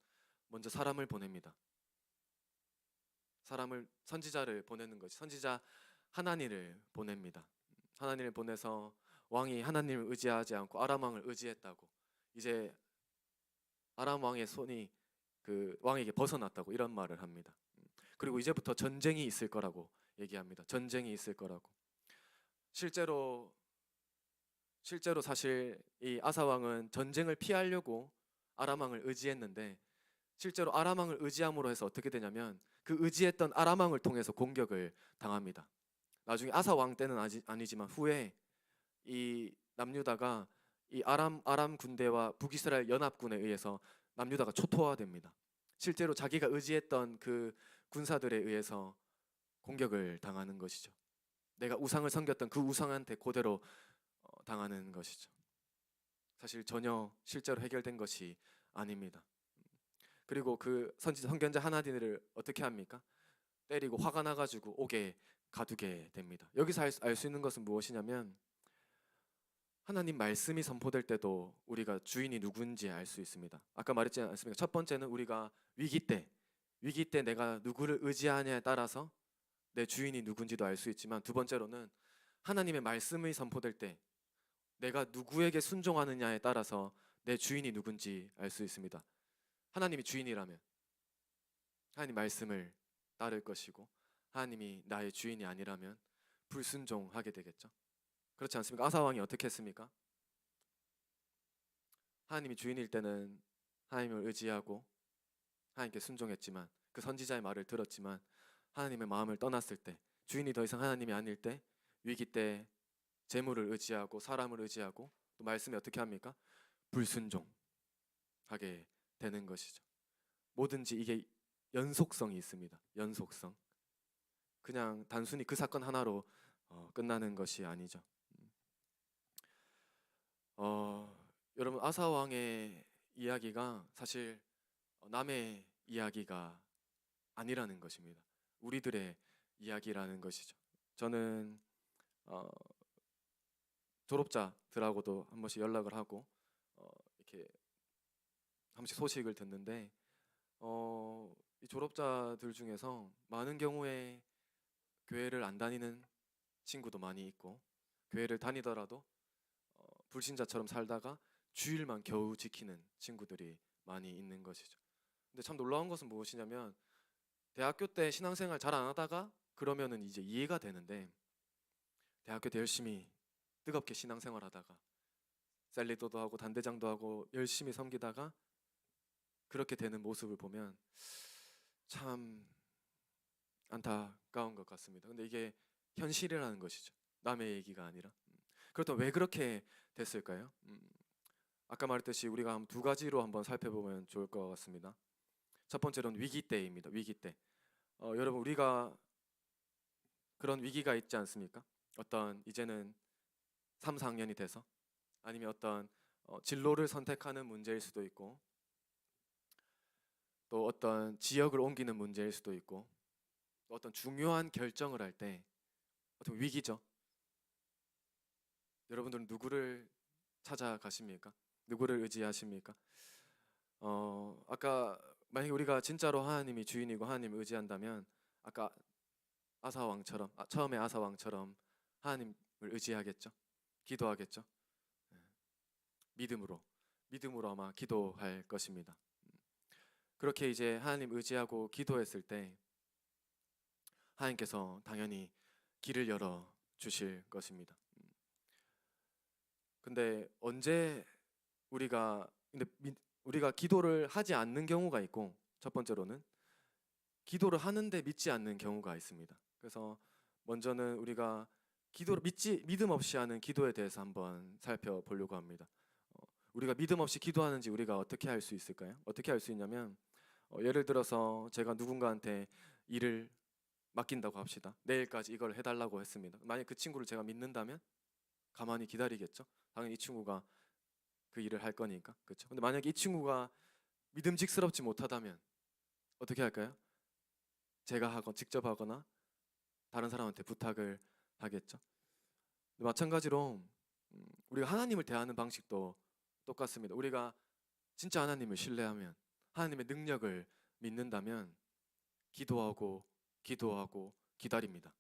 먼저 사람을 보냅니다. 선지자를 보내는 것이, 선지자 하나니를 보냅니다. 하나니를 보내서 왕이 하나님을 의지하지 않고 아람 왕을 의지했다고, 이제 아람 왕의 손이 그 왕에게 벗어났다고 이런 말을 합니다. 그리고 이제부터 전쟁이 있을 거라고 얘기합니다. 전쟁이 있을 거라고. 실제로 사실 이 아사 왕은 전쟁을 피하려고 아람 왕을 의지했는데 실제로 아람 왕을 의지함으로 해서 어떻게 되냐면 그 의지했던 아람 왕을 통해서 공격을 당합니다. 나중에 아사 왕 때는 아니지만 후에 이 남유다가 이 아람 군대와 북이스라엘 연합군에 의해서 남유다가 초토화됩니다. 실제로 자기가 의지했던 그 군사들에 의해서 공격을 당하는 것이죠. 내가 우상을 섬겼던 그 우상한테 그대로 당하는 것이죠. 사실 전혀 실제로 해결된 것이 아닙니다. 그리고 그 선견자 하나님을 어떻게 합니까? 때리고 화가 나가지고 옥에 가두게 됩니다. 여기서 알 수 있는 것은 무엇이냐면 하나님 말씀이 선포될 때도 우리가 주인이 누군지 알 수 있습니다. 아까 말했지 않습니까? 첫 번째는 우리가 위기 때 내가 누구를 의지하냐에 따라서 내 주인이 누군지도 알 수 있지만 두 번째로는 하나님의 말씀이 선포될 때 내가 누구에게 순종하느냐에 따라서 내 주인이 누군지 알 수 있습니다. 하나님이 주인이라면 하나님 말씀을 따를 것이고 하나님이 나의 주인이 아니라면 불순종하게 되겠죠. 그렇지 않습니까? 아사 왕이 어떻게 했습니까? 하나님이 주인일 때는 하나님을 의지하고 하나님께 순종했지만 그 선지자의 말을 들었지만 하나님의 마음을 떠났을 때 주인이 더 이상 하나님이 아닐 때 위기 때 재물을 의지하고 사람을 의지하고 또 말씀이 어떻게 합니까? 불순종하게 되는 것이죠. 뭐든지 이게 연속성이 있습니다. 연속성. 그냥 단순히 그 사건 하나로 끝나는 것이 아니죠. 여러분 아사 왕의 이야기가 사실 남의 이야기가 아니라는 것입니다. 우리들의 이야기라는 것이죠. 저는 졸업자들하고도 한 번씩 연락을 하고 이렇게 한 번씩 소식을 듣는데 이 졸업자들 중에서 많은 경우에 교회를 안 다니는 친구도 많이 있고 교회를 다니더라도 불신자처럼 살다가 주일만 겨우 지키는 친구들이 많이 있는 것이죠. 근데 참 놀라운 것은 무엇이냐면 대학교 때 신앙생활 잘 안 하다가 그러면은 이제 이해가 되는데 대학교 때 열심히 뜨겁게 신앙생활 하다가 셀리도도 하고 단대장도 하고 열심히 섬기다가 그렇게 되는 모습을 보면 참 안타까운 것 같습니다. 근데 이게 현실이라는 것이죠. 남의 얘기가 아니라. 그렇다면 왜 그렇게 됐을까요? 아까 말했듯이 우리가 두 가지로 한번 살펴보면 좋을 것 같습니다. 첫 번째로는 위기 때입니다. 위기 때. 여러분 우리가 그런 위기가 있지 않습니까? 어떤 이제는 3, 4학년이 돼서 아니면 어떤 진로를 선택하는 문제일 수도 있고 또 어떤 지역을 옮기는 문제일 수도 있고 또 어떤 중요한 결정을 할 때 어떤 위기죠. 여러분들은 누구를 찾아가십니까? 누구를 의지하십니까? 아까 만약에 우리가 진짜로 하나님이 주인이고 하나님을 의지한다면 아까 아사왕처럼 처음에 아사왕처럼 하나님을 의지하겠죠. 기도하겠죠. 믿음으로 아마 기도할 것입니다. 그렇게 이제 하나님 의지하고 기도했을 때 하나님께서 당연히 길을 열어 주실 것입니다. 근데 언제 우리가 기도를 하지 않는 경우가 있고 첫 번째로는 기도를 하는데 믿지 않는 경우가 있습니다. 그래서 먼저는 우리가 기도를 믿음 없이 하는 기도에 대해서 한번 살펴보려고 합니다. 우리가 믿음 없이 기도하는지 우리가 어떻게 알 수 있을까요? 어떻게 알 수 있냐면 예를 들어서 제가 누군가한테 일을 맡긴다고 합시다. 내일까지 이걸 해달라고 했습니다. 만약 그 친구를 제가 믿는다면 가만히 기다리겠죠. 당연히 이 친구가 그 일을 할 거니까. 그렇죠. 근데 만약에 이 친구가 믿음직스럽지 못하다면 어떻게 할까요? 제가 직접 하거나 다른 사람한테 부탁을 하겠죠. 마찬가지로 우리가 하나님을 대하는 방식도 똑같습니다. 우리가 진짜 하나님을 신뢰하면 하나님의 능력을 믿는다면 기도하고 기다립니다.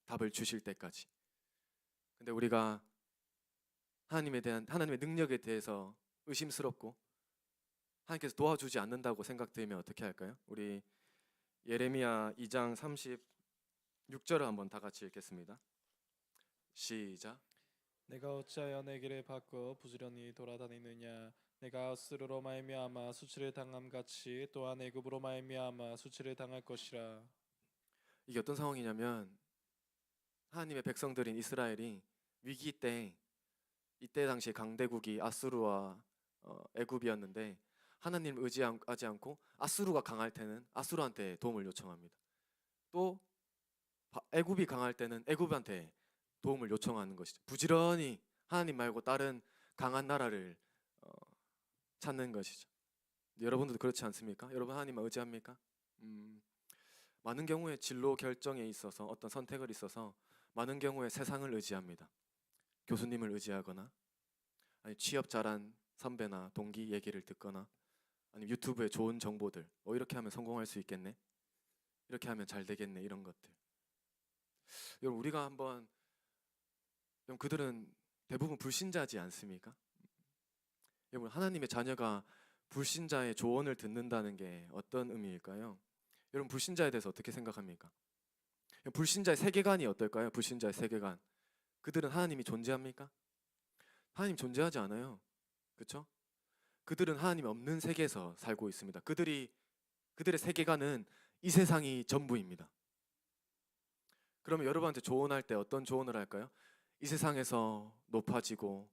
답을 주실 때까지. 근데 우리가 하나님의 능력에 대해서 의심스럽고 하나님께서 도와주지 않는다고 생각되면 어떻게 할까요? 우리 예레미야 2장 36절을 한번 다 같이 읽겠습니다. 시작. 내가 어찌하여 내 길을 바꿔 부지런히 돌아다니느냐. 내가 스스로로 말미암아 수치를 당함 같이 또한 애굽으로 말미암아 수치를 당할 것이라. 이게 어떤 상황이냐면 하나님의 백성들인 이스라엘이 위기 때, 이때 당시 강대국이 아수르와 애굽이었는데 하나님을 의지하지 않고 아수르가 강할 때는 아수르한테 도움을 요청합니다. 또 애굽이 강할 때는 애굽한테 도움을 요청하는 것이죠. 부지런히 하나님 말고 다른 강한 나라를 찾는 것이죠. 여러분들도 그렇지 않습니까? 여러분 하나님을 의지합니까? 많은 경우에 진로 결정에 있어서 어떤 선택을 있어서 많은 경우에 세상을 의지합니다. 교수님을 의지하거나 아니 취업 잘한 선배나 동기 얘기를 듣거나 아니면 유튜브에 좋은 정보들 이렇게 하면 성공할 수 있겠네, 이렇게 하면 잘 되겠네, 이런 것들. 여러분 우리가 한번, 여러분 그들은 대부분 불신자지 않습니까? 여러분 하나님의 자녀가 불신자의 조언을 듣는다는 게 어떤 의미일까요? 여러분 불신자에 대해서 어떻게 생각합니까? 불신자의 세계관이 어떨까요? 불신자의 세계관. 그들은 하나님이 존재합니까? 하나님 존재하지 않아요. 그렇죠? 그들은 하나님 없는 세계에서 살고 있습니다. 그들의 세계관은 이 세상이 전부입니다. 그러면 여러분한테 조언할 때 어떤 조언을 할까요? 이 세상에서 높아지고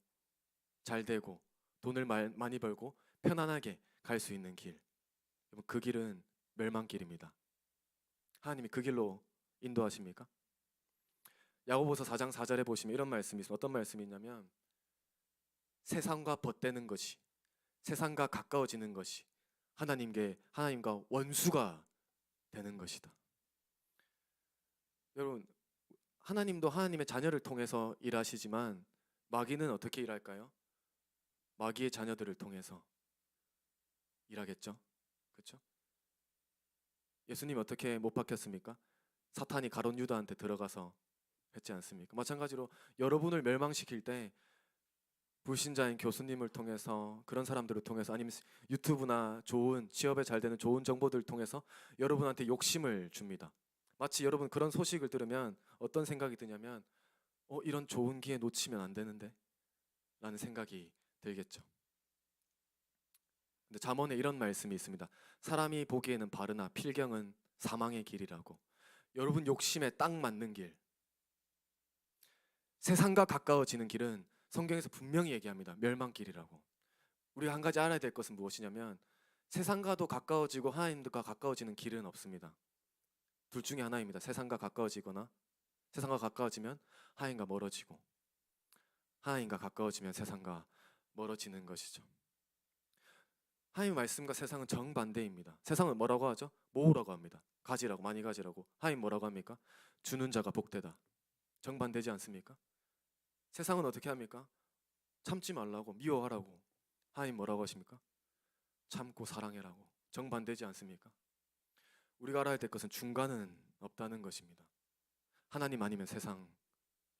잘 되고 돈을 많이 벌고 편안하게 갈 수 있는 길. 그 길은 멸망길입니다. 하나님이 그 길로 인도하십니까? 야고보서 4장 4절에 보시면 이런 말씀이 있습니다. 어떤 말씀이 있냐면 세상과 벗대는 것이, 세상과 가까워지는 것이 하나님과 원수가 되는 것이다. 여러분 하나님도 하나님의 자녀를 통해서 일하시지만 마귀는 어떻게 일할까요? 마귀의 자녀들을 통해서 일하겠죠. 그렇죠? 예수님 어떻게 못 박혔습니까? 사탄이 가룟 유다한테 들어가서 했지 않습니까? 마찬가지로 여러분을 멸망시킬 때 불신자인 교수님을 통해서, 그런 사람들을 통해서, 아니면 유튜브나 좋은 취업에 잘 되는 좋은 정보들을 통해서 여러분한테 욕심을 줍니다. 마치 여러분 그런 소식을 들으면 어떤 생각이 드냐면 이런 좋은 기회 놓치면 안 되는데 라는 생각이 들겠죠. 근데 잠언에 이런 말씀이 있습니다. 사람이 보기에는 바르나 필경은 사망의 길이라고. 여러분 욕심에 딱 맞는 길, 세상과 가까워지는 길은 성경에서 분명히 얘기합니다. 멸망길이라고. 우리가 한 가지 알아야 될 것은 무엇이냐면 세상과도 가까워지고 하나님과 가까워지는 길은 없습니다. 둘 중에 하나입니다. 세상과 가까워지거나 세상과 가까워지면 하나님과 멀어지고, 하나님과 가까워지면 세상과 멀어지는 것이죠. 하나님의 말씀과 세상은 정반대입니다. 세상은 뭐라고 하죠? 모으라고 합니다. 가지라고, 많이 가지라고. 하나님 뭐라고 합니까? 주는 자가 복되다. 정반대지 않습니까? 세상은 어떻게 합니까? 참지 말라고, 미워하라고. 하나님 뭐라고 하십니까? 참고 사랑해라고. 정반대지 않습니까? 우리가 알아야 될 것은 중간은 없다는 것입니다. 하나님 아니면 세상입니다.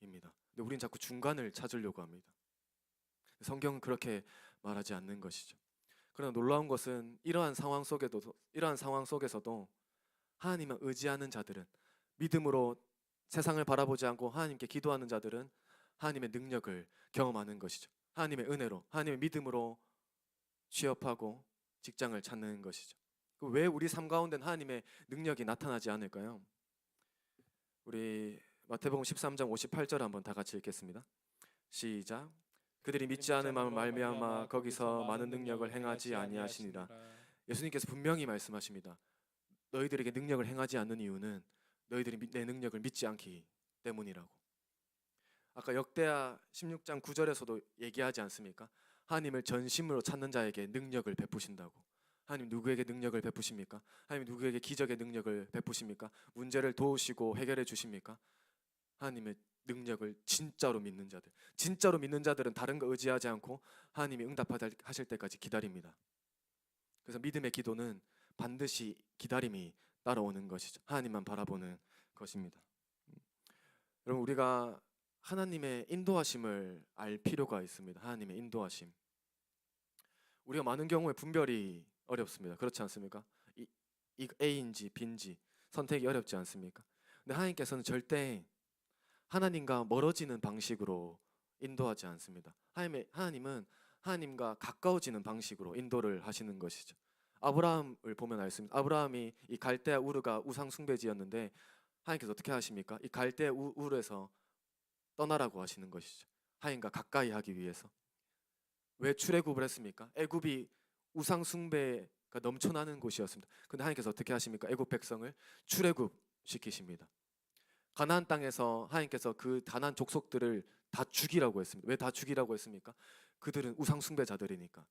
근데 우린 자꾸 중간을 찾으려고 합니다. 성경은 그렇게 말하지 않는 것이죠. 그러나 놀라운 것은 이러한 상황 속에서도 하나님을 의지하는 자들은, 믿음으로 세상을 바라보지 않고 하나님께 기도하는 자들은 하나님의 능력을 경험하는 것이죠. 하나님의 은혜로, 하나님의 믿음으로 취업하고 직장을 찾는 것이죠. 왜 우리 삶 가운데는 하나님의 능력이 나타나지 않을까요? 우리 마태복음 13장 58절 한번 다 같이 읽겠습니다. 시작. 그들이 믿지 않음으로 말미암아 거기서 많은 능력을 행하지 아니하시니라. 예수님께서 분명히 말씀하십니다. 너희들에게 능력을 행하지 않는 이유는 너희들이 내 능력을 믿지 않기 때문이라고. 아까 역대하 16장 9절에서도 얘기하지 않습니까? 하나님을 전심으로 찾는 자에게 능력을 베푸신다고. 하나님 누구에게 능력을 베푸십니까? 하나님 누구에게 기적의 능력을 베푸십니까? 문제를 도우시고 해결해 주십니까? 하나님의 능력을 진짜로 믿는 자들은 다른 거 의지하지 않고 하나님이 응답하실 때까지 기다립니다. 그래서 믿음의 기도는 반드시 기다림이 따라오는 것이죠. 하나님만 바라보는 것입니다. 여러분 우리가 하나님의 인도하심을 알 필요가 있습니다. 하나님의 인도하심. 우리가 많은 경우에 분별이 어렵습니다. 그렇지 않습니까? 이 A인지 B인지 선택이 어렵지 않습니까? 근데 하나님께서는 절대 하나님과 멀어지는 방식으로 인도하지 않습니다. 하나님은 하나님과 가까워지는 방식으로 인도를 하시는 것이죠. 아브라함을 보면 알 수 있습니다. 아브라함이 이 갈대아 우르가 우상 숭배지였는데 하나님께서 어떻게 하십니까? 이 갈대아 우르에서 떠나라고 하시는 것이죠. 하나님과 가까이 하기 위해서. 왜 출애굽을 했습니까? 애굽이 우상 숭배가 넘쳐나는 곳이었습니다. 근데 하나님께서 어떻게 하십니까? 애굽 백성을 출애굽 시키십니다. 가나안 땅에서 하나님께서 그 가나안 족속들을 다 죽이라고 했습니다. 왜 다 죽이라고 했습니까? 그들은 우상 숭배자들이니까.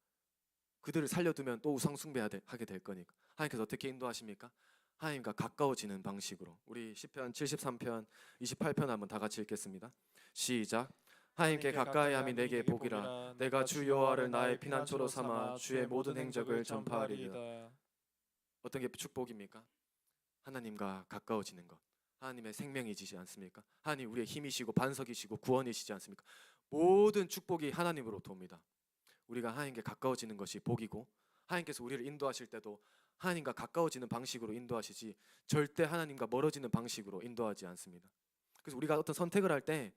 그들을 살려두면 또 우상 숭배하게 될 거니까. 하나님께서 어떻게 인도하십니까? 하나님과 가까워지는 방식으로. 우리 시편 73편 28편 한번 다 같이 읽겠습니다. 시작. 하나님께 가까이함이 내게 복이라. 내가 주 여호와를 나의 피난처로 삼아 주의 모든 행적을 전파하리이다. 어떤 게 축복입니까? 하나님과 가까워지는 것. 하나님의 생명이시지 않습니까? 하나님 우리의 힘이시고 반석이시고 구원이시지 않습니까? 모든 축복이 하나님으로부터 옵니다. 우리가 하나님께 가까워지는 것이 복이고, 하나님께서 우리를 인도하실 때도 하나님과 가까워지는 방식으로 인도하시지 절대 하나님과 멀어지는 방식으로 인도하지 않습니다. 그래서 우리가 어떤 선택을 할 때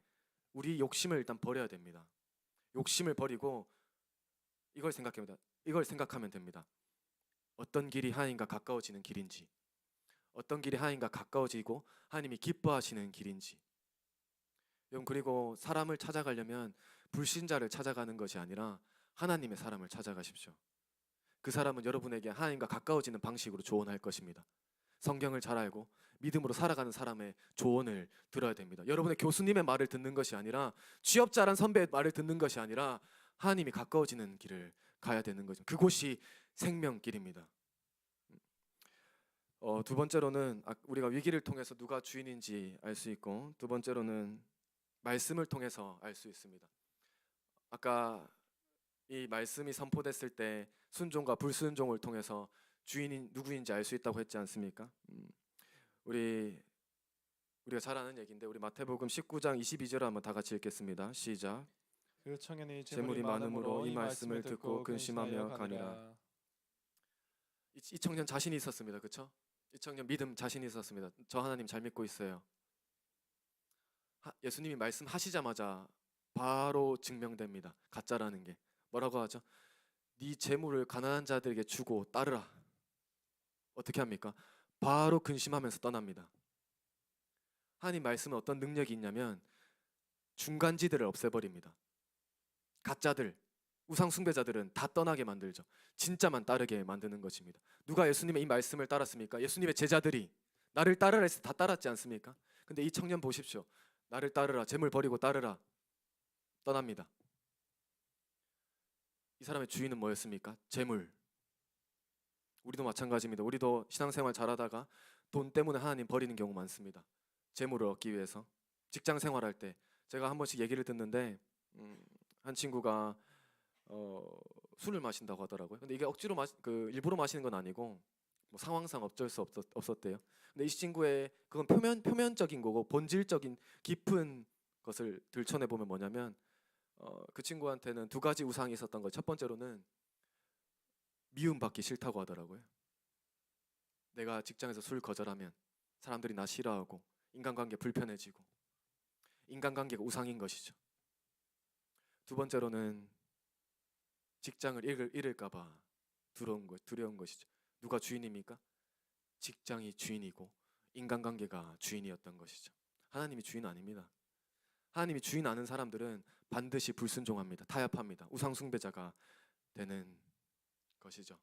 우리 욕심을 일단 버려야 됩니다. 욕심을 버리고 이걸 생각하면 됩니다. 어떤 길이 하나님과 가까워지는 길인지, 어떤 길이 하나님과 가까워지고 하나님이 기뻐하시는 길인지. 여러분, 그리고 사람을 찾아가려면 불신자를 찾아가는 것이 아니라 하나님의 사람을 찾아가십시오. 그 사람은 여러분에게 하나님과 가까워지는 방식으로 조언할 것입니다. 성경을 잘 알고 믿음으로 살아가는 사람의 조언을 들어야 됩니다. 여러분의 교수님의 말을 듣는 것이 아니라, 취업 잘한 선배의 말을 듣는 것이 아니라 하나님이 가까워지는 길을 가야 되는 거죠. 그곳이 생명길입니다. 두 번째로는 우리가 위기를 통해서 누가 주인인지 알 수 있고, 두 번째로는 말씀을 통해서 알 수 있습니다. 아까 이 말씀이 선포됐을 때 순종과 불순종을 통해서 주인이 누구인지 알 수 있다고 했지 않습니까? 우리가 잘 아는 얘기인데, 우리 마태복음 19장 22절을 한번 다 같이 읽겠습니다. 시작. 그 청년이 재물이 많음으로 이 말씀을 듣고 근심하며 가니라. 이 청년 자신이 있었습니다. 그렇죠? 이 청년 믿음 자신이 있었습니다. 저 하나님 잘 믿고 있어요. 예수님이 말씀하시자마자 바로 증명됩니다. 가짜라는 게. 뭐라고 하죠? 네 재물을 가난한 자들에게 주고 따르라. 어떻게 합니까? 바로 근심하면서 떠납니다. 하나님 말씀은 어떤 능력이 있냐면 중간지들을 없애버립니다. 가짜들, 우상 숭배자들은 다 떠나게 만들죠. 진짜만 따르게 만드는 것입니다. 누가 예수님의 이 말씀을 따랐습니까? 예수님의 제자들이 나를 따르라 해서 다 따랐지 않습니까? 근데 이 청년 보십시오. 나를 따르라, 재물 버리고 따르라. 떠납니다. 이 사람의 주인은 뭐였습니까? 재물. 우리도 마찬가지입니다. 우리도 신앙생활 잘하다가 돈 때문에 하나님 버리는 경우 많습니다. 재물을 얻기 위해서. 직장 생활할 때 제가 한 번씩 얘기를 듣는데, 한 친구가 술을 마신다고 하더라고요. 근데 이게 억지로 일부러 마시는 건 아니고 뭐 상황상 어쩔 수 없었대요. 근데 이 친구의 그건 표면적인 거고, 본질적인 깊은 것을 들춰내 보면 뭐냐면, 그 친구한테는 두 가지 우상이 있었던 거예요. 첫 번째로는 미움받기 싫다고 하더라고요. 내가 직장에서 술 거절하면 사람들이 나 싫어하고 인간관계 불편해지고, 인간관계가 우상인 것이죠. 두 번째로는 직장을 잃을까봐 두려운 것이죠. 누가 주인입니까? 직장이 주인이고 인간관계가 주인이었던 것이죠. 하나님이 주인 아닙니다. 하나님이 주인 아는 사람들은 반드시 불순종합니다. 타협합니다. 우상 숭배자가 되는 것이죠.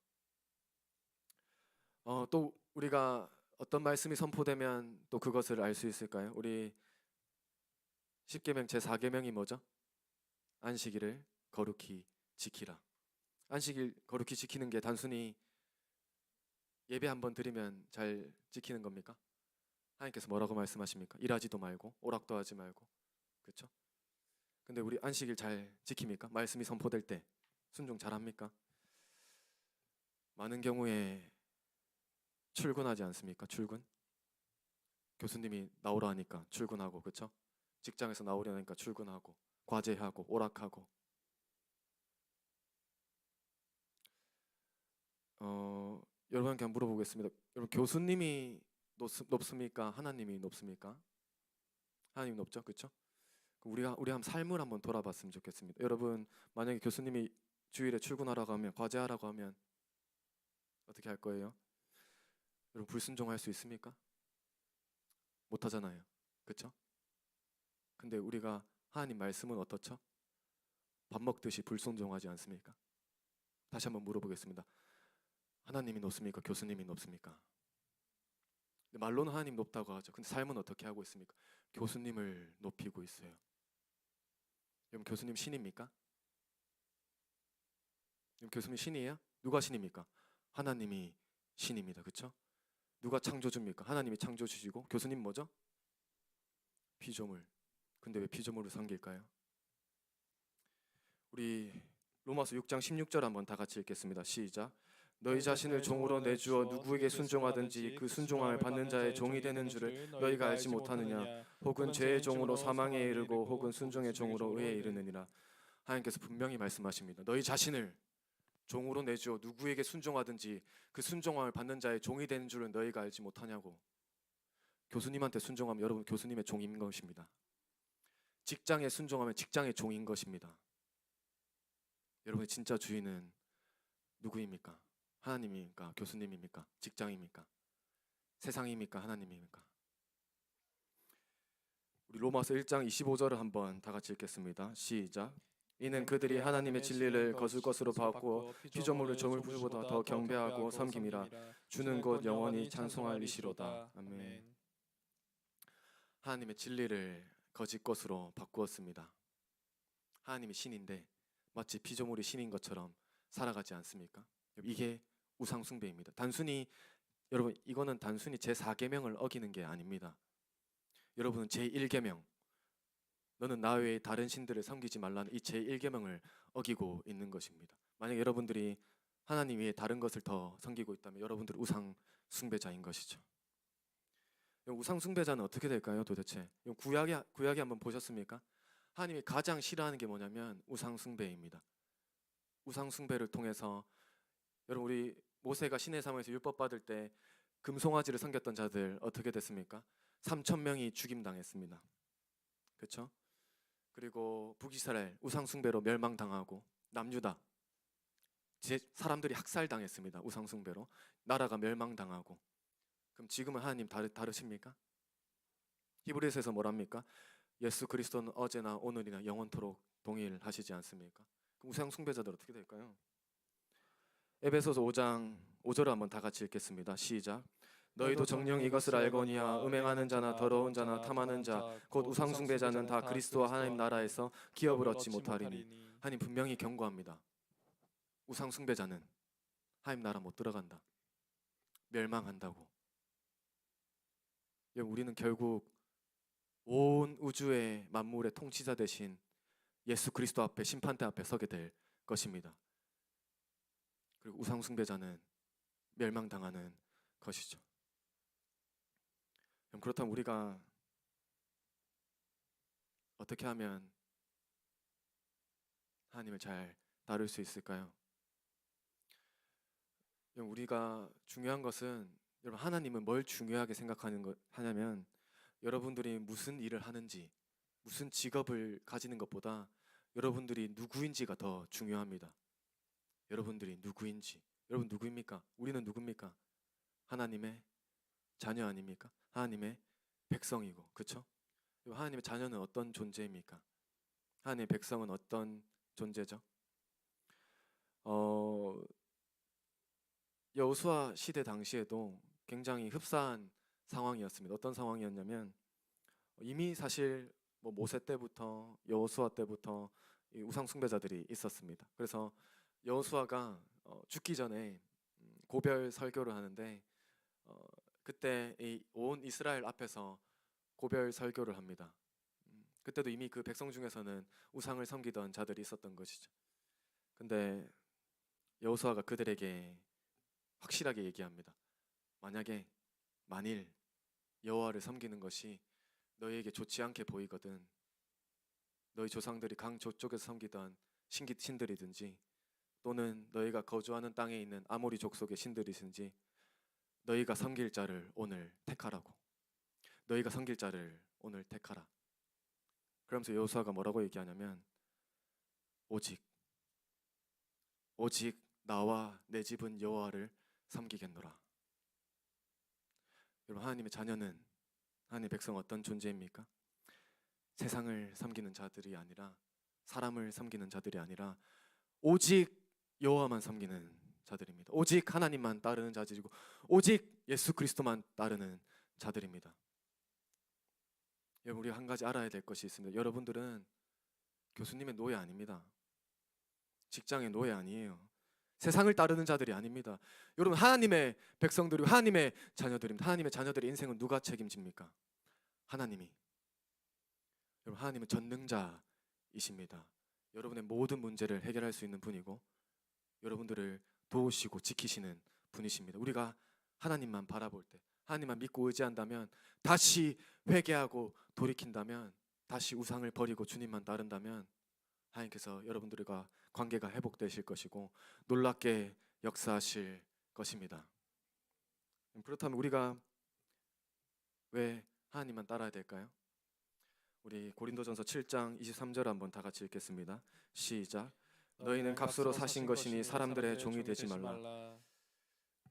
또 우리가 어떤 말씀이 선포되면 또 그것을 알 수 있을까요? 우리 10계명 제4계명이 뭐죠? 안식일을 거룩히 지키라. 안식일 거룩히 지키는 게 단순히 예배 한번 드리면 잘 지키는 겁니까? 하나님께서 뭐라고 말씀하십니까? 일하지도 말고 오락도 하지 말고. 그렇죠? 근데 우리 안식일 잘 지킵니까? 말씀이 선포될 때 순종 잘합니까? 많은 경우에 출근하지 않습니까? 출근? 교수님이 나오라 하니까 출근하고, 그렇죠? 직장에서 나오려니까 출근하고, 과제하고, 오락하고. 여러분께 한번 물어보겠습니다. 여러분 교수님이 높습니까? 하나님이 높습니까? 하나님이 높죠, 그렇죠? 우리 한 삶을 한번 돌아봤으면 좋겠습니다. 여러분 만약에 교수님이 주일에 출근하라고 하면 과제하라고 하면 어떻게 할 거예요? 여러분 불순종할 수 있습니까? 못 하잖아요, 그렇죠? 근데 우리가 하나님 말씀은 어떻죠? 밥 먹듯이 불순종하지 않습니까? 다시 한번 물어보겠습니다. 하나님이 높습니까? 교수님이 높습니까? 말로는 하나님 높다고 하죠. 근데 삶은 어떻게 하고 있습니까? 교수님을 높이고 있어요. 여러분 교수님 신입니까? 여러분 교수님 신이에요? 누가 신입니까? 하나님이 신입니다. 그렇죠? 누가 창조주입니까? 하나님이 창조주시고 교수님 뭐죠? 피조물. 근데 왜 피조물을 섬길까요? 우리 로마서 6장 16절 한번 다 같이 읽겠습니다. 시작. 너희 자신을 종으로 내주어 누구에게 순종하든지 그 순종함을 받는 자의 종이 되는 줄을 너희가 알지 못하느냐? 혹은 죄의 종으로 사망에 이르고 혹은 순종의 종으로 의에 이르느니라. 하나님께서 분명히 말씀하십니다. 너희 자신을 종으로 내주어 누구에게 순종하든지 그 순종함을 받는 자의 종이 되는 줄은 너희가 알지 못하냐고. 교수님한테 순종하면 여러분 교수님의 종인 것입니다. 직장에 순종하면 직장의 종인 것입니다. 여러분의 진짜 주인은 누구입니까? 하나님입니까? 교수님입니까? 직장입니까? 세상입니까? 하나님입니까? 우리 로마서 1장 25절을 한번 다 같이 읽겠습니다. 시작. 이는 그들이 하나님의 진리를 거둘 것으로 바꾸어 피조물을 조물 부주보다 더 경배하고 섬김이라. 주는 곧 영원히 찬송할 이시로다. 아멘. 하나님의 진리를 거짓 것으로 바꾸었습니다. 하나님이 신인데 마치 피조물이 신인 것처럼 살아가지 않습니까? 이게 우상 숭배입니다. 단순히 여러분 이거는 단순히 제4계명을 어기는 게 아닙니다. 여러분은 제1계명 너는 나 외에 다른 신들을 섬기지 말라는 이 제1계명을 어기고 있는 것입니다. 만약 여러분들이 하나님 외에 다른 것을 더 섬기고 있다면 여러분들 우상 숭배자인 것이죠. 우상 숭배자는 어떻게 될까요? 도대체 구약에 한번 보셨습니까? 하나님이 가장 싫어하는 게 뭐냐면 우상 숭배입니다. 우상 숭배를 통해서 여러분 우리 모세가 시내산에서 율법 받을 때 금송아지를 섬겼던 자들 어떻게 됐습니까? 3,000명이 죽임당했습니다. 그렇죠? 그리고 북이스라엘 우상 숭배로 멸망당하고 남유다 사람들이 학살당했습니다. 우상 숭배로 나라가 멸망당하고. 그럼 지금은 하나님 다르십니까? 히브리서에서 뭐랍니까? 예수 그리스도는 어제나 오늘이나 영원토록 동일하시지 않습니까? 그럼 우상 숭배자들 어떻게 될까요? 에베소서 5장 5절을 한번 다 같이 읽겠습니다. 시작. 너희도 정녕 이것을 알거니와 음행하는 자나 더러운 자나 탐하는 자 곧 우상 숭배자는 다 그리스도와 하나님 나라에서 기업을 얻지 못하리니. 하나님 분명히 경고합니다. 우상 숭배자는 하나님 나라 못 들어간다. 멸망한다고. 우리는 결국 온 우주의 만물의 통치자 되신 예수 그리스도 앞에 심판대 앞에 서게 될 것입니다. 그리고 우상 숭배자는 멸망당하는 것이죠. 그렇다면 우리가 어떻게 하면 하나님을 잘 다룰 수 있을까요? 우리가 중요한 것은 여러분 하나님은 뭘 중요하게 하냐면 여러분들이 무슨 일을 하는지 무슨 직업을 가지는 것보다 여러분들이 누구인지가 더 중요합니다. 여러분들이 누구인지. 여러분 누구입니까? 우리는 누굽니까? 하나님의 자녀 아닙니까? 하나님의 백성이고, 그렇죠? 하나님의 자녀는 어떤 존재입니까? 하나님의 백성은 어떤 존재죠? 여호수아 시대 당시에도 굉장히 흡사한 상황이었습니다. 어떤 상황이었냐면 이미 사실 모세 때부터 여호수아 때부터 이 우상 숭배자들이 있었습니다. 그래서 여호수아가 죽기 전에 고별 설교를 하는데 그때 이 온 이스라엘 앞에서 고별 설교를 합니다. 그때도 이미 그 백성 중에서는 우상을 섬기던 자들이 있었던 것이죠. 근데 여호수아가 그들에게 확실하게 얘기합니다. 만일 여호와를 섬기는 것이 너희에게 좋지 않게 보이거든, 너희 조상들이 강 저쪽에서 섬기던 신들이든지 또는 너희가 거주하는 땅에 있는 아모리 족속의 신들이신지 너희가 섬길 자를 오늘 택하라고. 너희가 섬길 자를 오늘 택하라. 그러면서 여호수아가 뭐라고 얘기하냐면 오직 나와 내 집은 여호와를 섬기겠노라. 여러분, 하나님의 자녀는, 하나님의 백성은 어떤 존재입니까? 세상을 섬기는 자들이 아니라, 사람을 섬기는 자들이 아니라 오직 여호와만 섬기는 자들입니다. 오직 하나님만 따르는 자들이고 오직 예수 그리스도만 따르는 자들입니다. 여러분, 우리가 한 가지 알아야 될 것이 있습니다. 여러분들은 교수님의 노예 아닙니다. 직장의 노예 아니에요. 세상을 따르는 자들이 아닙니다. 여러분, 하나님의 백성들이고 하나님의 자녀들입니다. 하나님의 자녀들의 인생은 누가 책임집니까? 하나님이. 여러분, 하나님은 전능자이십니다. 여러분의 모든 문제를 해결할 수 있는 분이고 여러분들을 도우시고 지키시는 분이십니다. 우리가 하나님만 바라볼 때, 하나님만 믿고 의지한다면, 다시 회개하고 돌이킨다면, 다시 우상을 버리고 주님만 따른다면 하나님께서 여러분들과 관계가 회복되실 것이고 놀랍게 역사하실 것입니다. 그렇다면 우리가 왜 하나님만 따라야 될까요? 우리 고린도전서 7장 23절 한번 다 같이 읽겠습니다. 시작. 너희는 값으로 사신 것이니 사람들의 종이 되지 말라.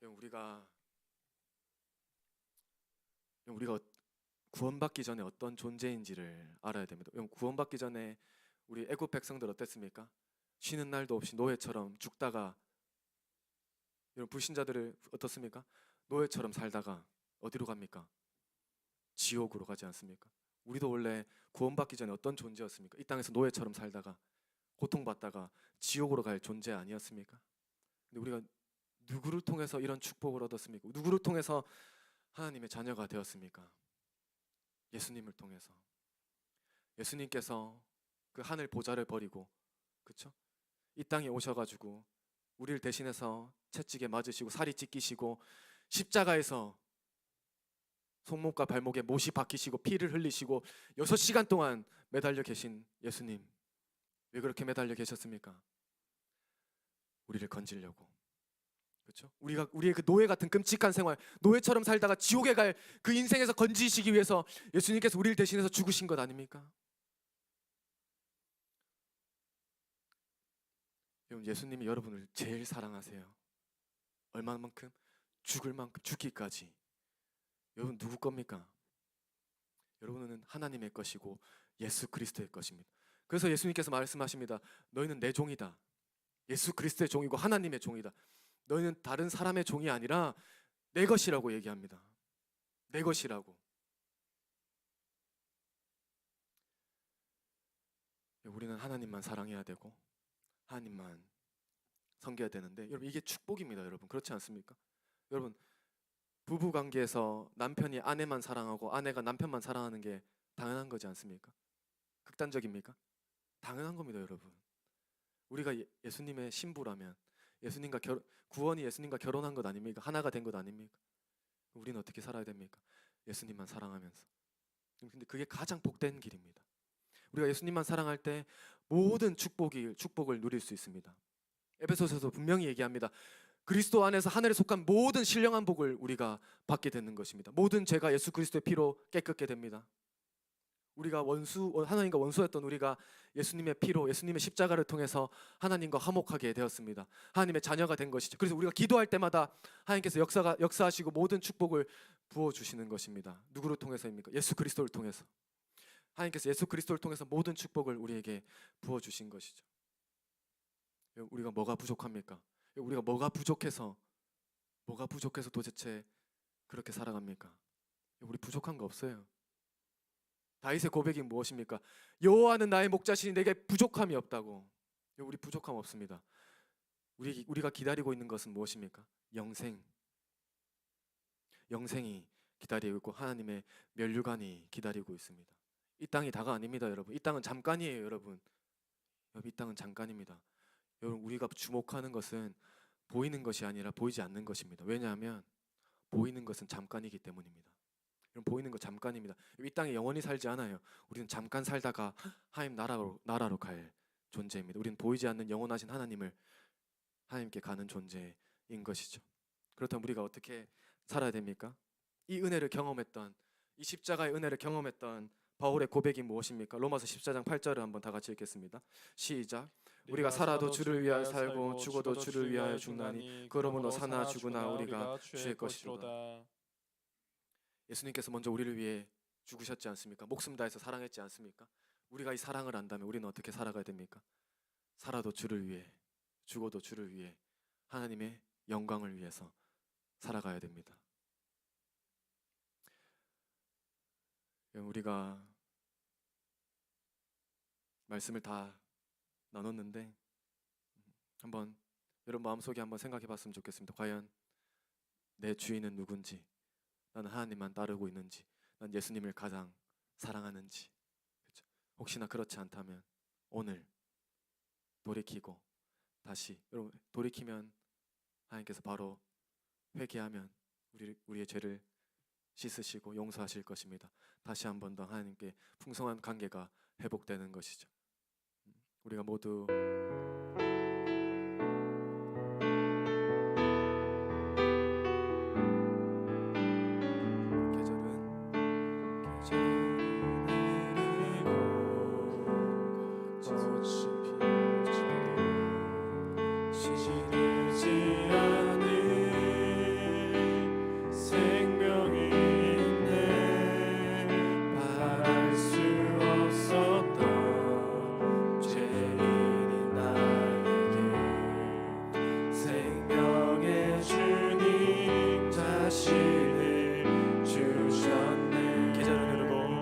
우리가 구원받기 전에 어떤 존재인지를 알아야 됩니다. 구원받기 전에 우리 애굽 백성들 어땠습니까? 쉬는 날도 없이 노예처럼 죽다가, 불신자들을 어떻습니까? 노예처럼 살다가 어디로 갑니까? 지옥으로 가지 않습니까? 우리도 원래 구원받기 전에 어떤 존재였습니까? 이 땅에서 노예처럼 살다가 고통받다가 지옥으로 갈 존재 아니었습니까? 근데 우리가 누구를 통해서 이런 축복을 얻었습니까? 누구를 통해서 하나님의 자녀가 되었습니까? 예수님을 통해서. 예수님께서 그 하늘 보좌를 버리고, 그렇죠? 이 땅에 오셔가지고 우리를 대신해서 채찍에 맞으시고 살이 찢기시고 십자가에서 손목과 발목에 못이 박히시고 피를 흘리시고 6시간 동안 매달려 계신 예수님, 왜 그렇게 매달려 계셨습니까? 우리를 건지려고. 그렇죠? 우리의 그 노예 같은 끔찍한 생활, 노예처럼 살다가 지옥에 갈 그 인생에서 건지시기 위해서 예수님께서 우리를 대신해서 죽으신 것 아닙니까? 여러분, 예수님이 여러분을 제일 사랑하세요. 얼마만큼? 죽을 만큼, 죽기까지. 여러분, 누구 겁니까? 여러분은 하나님의 것이고 예수 그리스도의 것입니다. 그래서 예수님께서 말씀하십니다. 너희는 내 종이다. 예수 그리스도의 종이고 하나님의 종이다. 너희는 다른 사람의 종이 아니라 내 것이라고 얘기합니다. 내 것이라고. 우리는 하나님만 사랑해야 되고 하나님만 섬겨야 되는데, 여러분, 이게 축복입니다. 여러분, 그렇지 않습니까? 여러분, 부부 관계에서 남편이 아내만 사랑하고 아내가 남편만 사랑하는 게 당연한 거지 않습니까? 극단적입니까? 당연한 겁니다. 여러분, 우리가 예수님의 신부라면, 구원이 예수님과 결혼한 것 아닙니까? 하나가 된 것 아닙니까? 우리는 어떻게 살아야 됩니까? 예수님만 사랑하면서. 근데 그게 가장 복된 길입니다. 우리가 예수님만 사랑할 때 모든 축복을 누릴 수 있습니다. 에베소서에서 분명히 얘기합니다. 그리스도 안에서 하늘에 속한 모든 신령한 복을 우리가 받게 되는 것입니다. 모든 죄가 예수 그리스도의 피로 깨끗게 됩니다. 우리가 하나님과 원수였던 우리가 예수님의 피로, 예수님의 십자가를 통해서 하나님과 화목하게 되었습니다. 하나님의 자녀가 된 것이죠. 그래서 우리가 기도할 때마다 하나님께서 역사하시고 모든 축복을 부어주시는 것입니다. 누구를 통해서입니까? 예수 그리스도를 통해서. 하나님께서 예수 그리스도를 통해서 모든 축복을 우리에게 부어주신 것이죠. 우리가 뭐가 부족합니까? 우리가 뭐가 부족해서 도대체 그렇게 살아갑니까? 우리 부족한 거 없어요. 다윗의 고백이 무엇입니까? 여호와는 나의 목자시니 내게 부족함이 없다고. 우리 부족함 없습니다. 우리가 기다리고 있는 것은 무엇입니까? 영생이 기다리고 있고 하나님의 면류관이 기다리고 있습니다. 이 땅이 다가 아닙니다, 여러분. 이 땅은 잠깐이에요, 여러분. 이 땅은 잠깐입니다. 여러분, 우리가 주목하는 것은 보이는 것이 아니라 보이지 않는 것입니다. 왜냐하면 보이는 것은 잠깐이기 때문입니다. 여러분, 보이는 것 잠깐입니다. 이 땅에 영원히 살지 않아요. 우리는 잠깐 살다가 하나님 나라로 갈 존재입니다. 우리는 보이지 않는 영원하신 하나님을 하나님께 가는 존재인 것이죠. 그렇다면 우리가 어떻게 살아야 됩니까? 이 은혜를 경험했던, 이 십자가의 은혜를 경험했던 바울의 고백이 무엇입니까? 로마서 14장 8절을 한번 다 같이 읽겠습니다. 시작. 우리가 살아도 주를 위하여 살고 죽어도 주를 위하여 죽나니 그러므로 사나 죽으나 우리가 주의 것이로다. 예수님께서 먼저 우리를 위해 죽으셨지 않습니까? 목숨 다해서 사랑했지 않습니까? 우리가 이 사랑을 안다면 우리는 어떻게 살아가야 됩니까? 살아도 주를 위해, 죽어도 주를 위해, 하나님의 영광을 위해서 살아가야 됩니다. 우리가 말씀을 다 나눴는데 한번 여러분 마음속에 한번 생각해 봤으면 좋겠습니다. 과연 내 주인은 누군지, 나는 하나님만 따르고 있는지, 난 예수님을 가장 사랑하는지. 그렇죠? 혹시나 그렇지 않다면 오늘 돌이키고 다시, 여러분 돌이키면 하나님께서 바로 회개하면 우리의 죄를 씻으시고 용서하실 것입니다. 다시 한 번 더 하나님께 풍성한 관계가 회복되는 것이죠. 우리가 모두 주셨네. 계절은 흐르고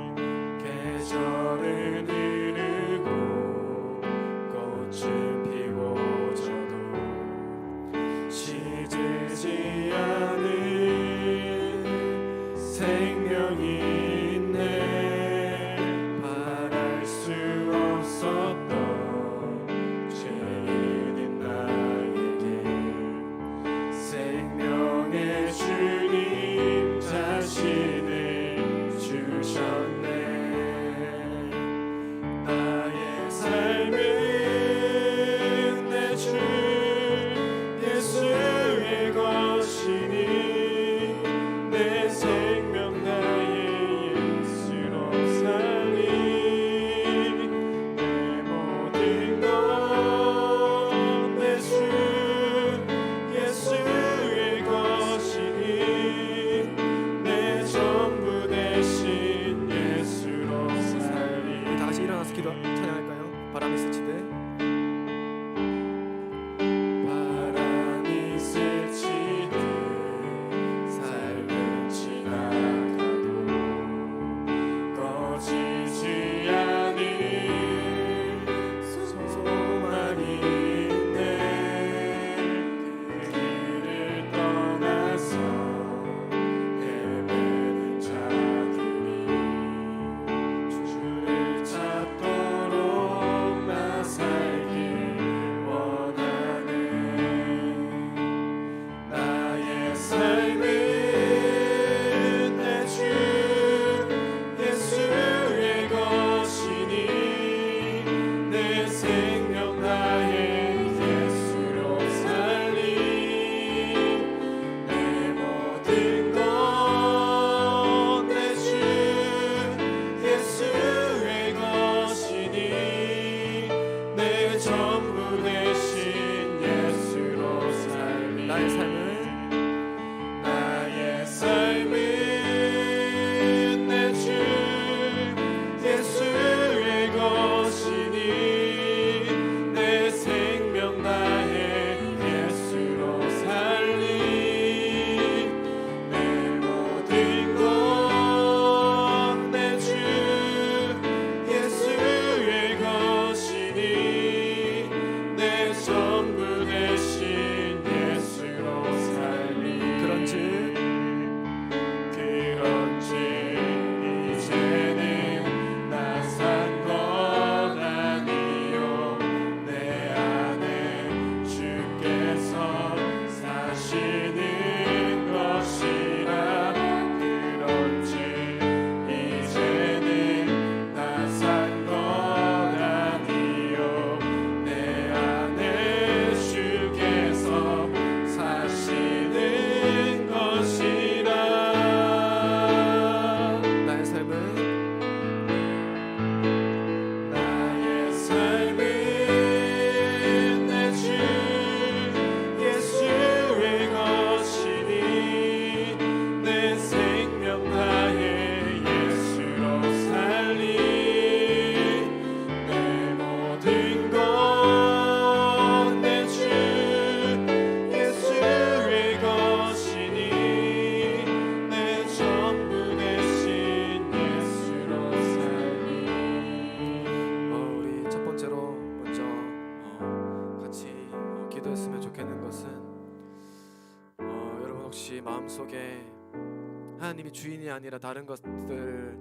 하나님이 주인이 아니라 다른 것들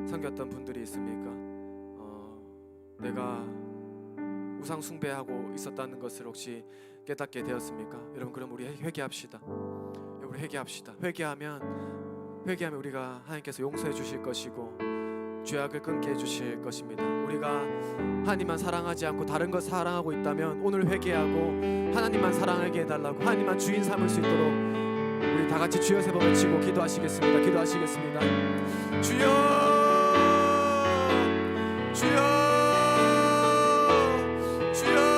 섬겼던 분들이 있습니까? 내가 우상 숭배하고 있었다는 것을 혹시 깨닫게 되었습니까? 여러분, 그럼 우리 회개합시다. 우리 회개합시다. 회개하면 우리가 하나님께서 용서해 주실 것이고 죄악을 끊게 해주실 것입니다. 우리가 하나님만 사랑하지 않고 다른 것 사랑하고 있다면 오늘 회개하고 하나님만 사랑하게 해달라고, 하나님만 주인 삼을 수 있도록 우리 다 같이 주여 세 번 외치고 기도하시겠습니다. 기도하시겠습니다. 주여, 주여, 주여.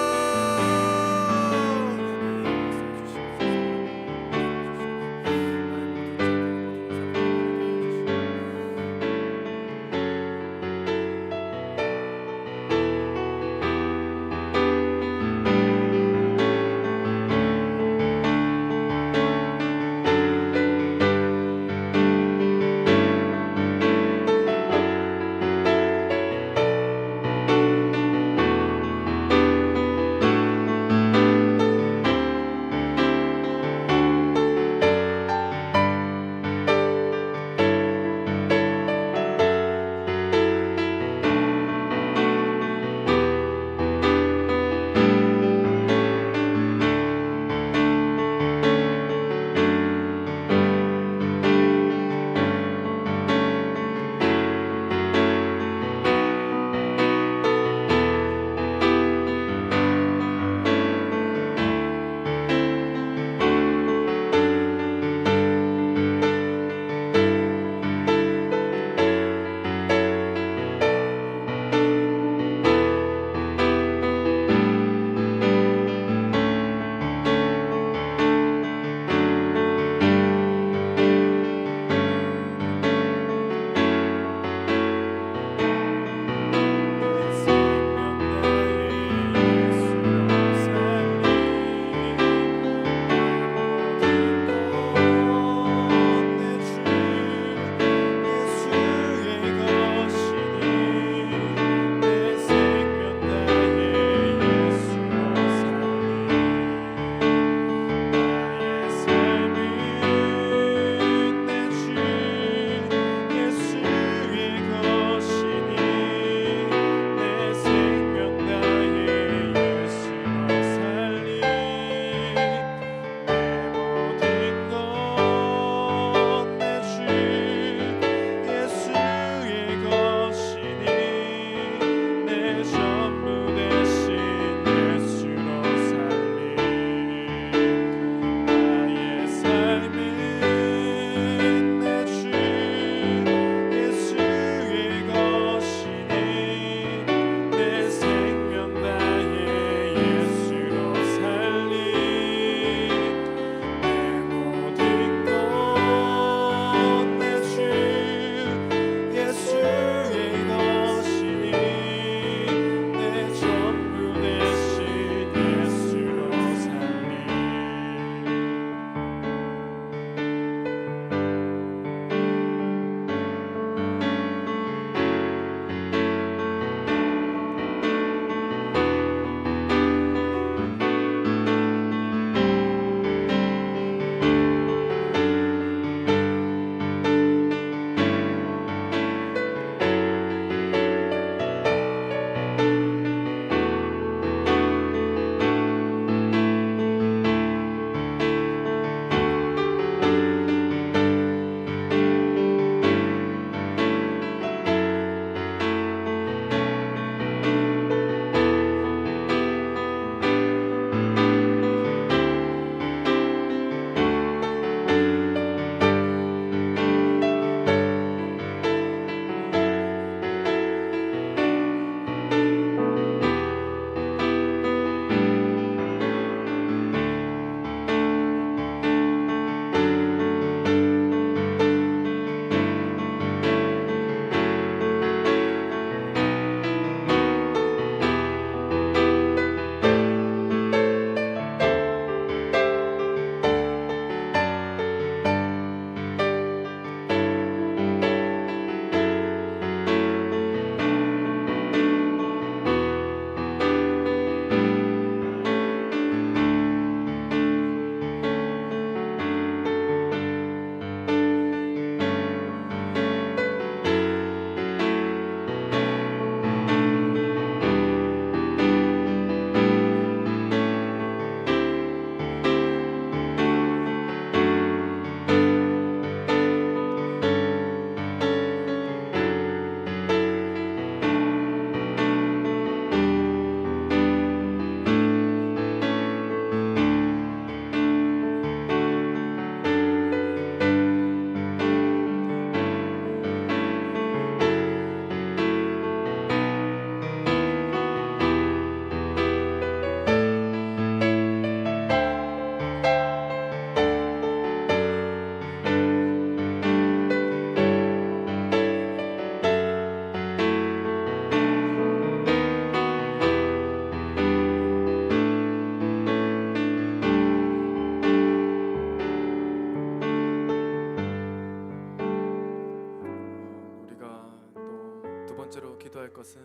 번째로 기도할 것은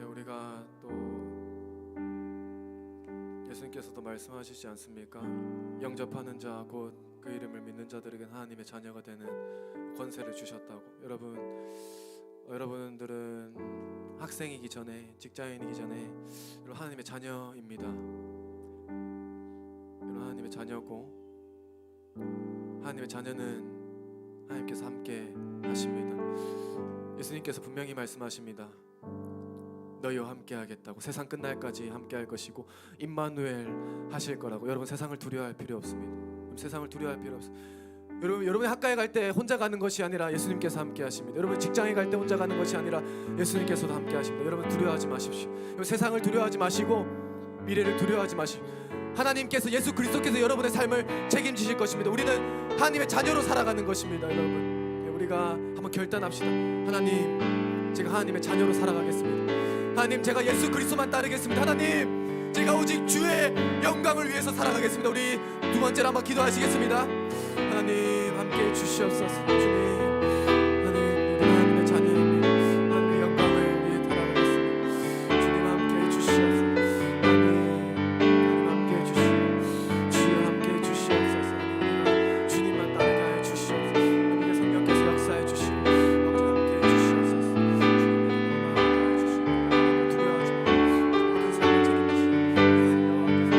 우리가 또 예수님께서도 말씀하시지 않습니까? 영접하는 자 곧 그 이름을 믿는 자들에게는 하나님의 자녀가 되는 권세를 주셨다고. 여러분들은 학생이기 전에, 직장인이기 전에 여러분 하나님의 자녀입니다. 여러분 하나님의 자녀고, 하나님의 자녀는 하나님께서 함께 하십니다. 예수님께서 분명히 말씀하십니다. 너희와 함께 하겠다고. 세상 끝날까지 함께 할 것이고 임마누엘 하실 거라고. 여러분 세상을 두려워할 필요 없습니다. 세상을 두려워할 필요 없습니다. 여러분이 학교에 갈 때 혼자 가는 것이 아니라 예수님께서 함께 하십니다. 여러분 직장에 갈 때 혼자 가는 것이 아니라 예수님께서도 함께 하십니다. 여러분 두려워하지 마십시오. 여러분 세상을 두려워하지 마시고 미래를 두려워하지 마시고 하나님께서, 예수 그리스도께서 여러분의 삶을 책임지실 것입니다. 우리는 하나님의 자녀로 살아가는 것입니다. 여러분 우리가 한번 결단합시다. 하나님, 제가 하나님의 자녀로 살아가겠습니다. 하나님, 제가 예수 그리스도만 따르겠습니다. 하나님, 제가 오직 주의 영광을 위해서 살아가겠습니다. 우리 두 번째로 한번 기도하시겠습니다. 하나님 함께 주시옵소서. 주님, 하나님, 우리 하나님의 자녀입니다. 하나님의 영광을 위해 살아가겠습니다. 주님 함께 주시옵소서. 하나님 함께 주시옵소서. 주여 함께 주시옵소서. 주님만 따르게 하여 주시옵소서. 하나님의 성령께서 역사해 주시고 함께 주시옵소서. 두려워하지 마. 모든 삶을 책임지시고 여호와께서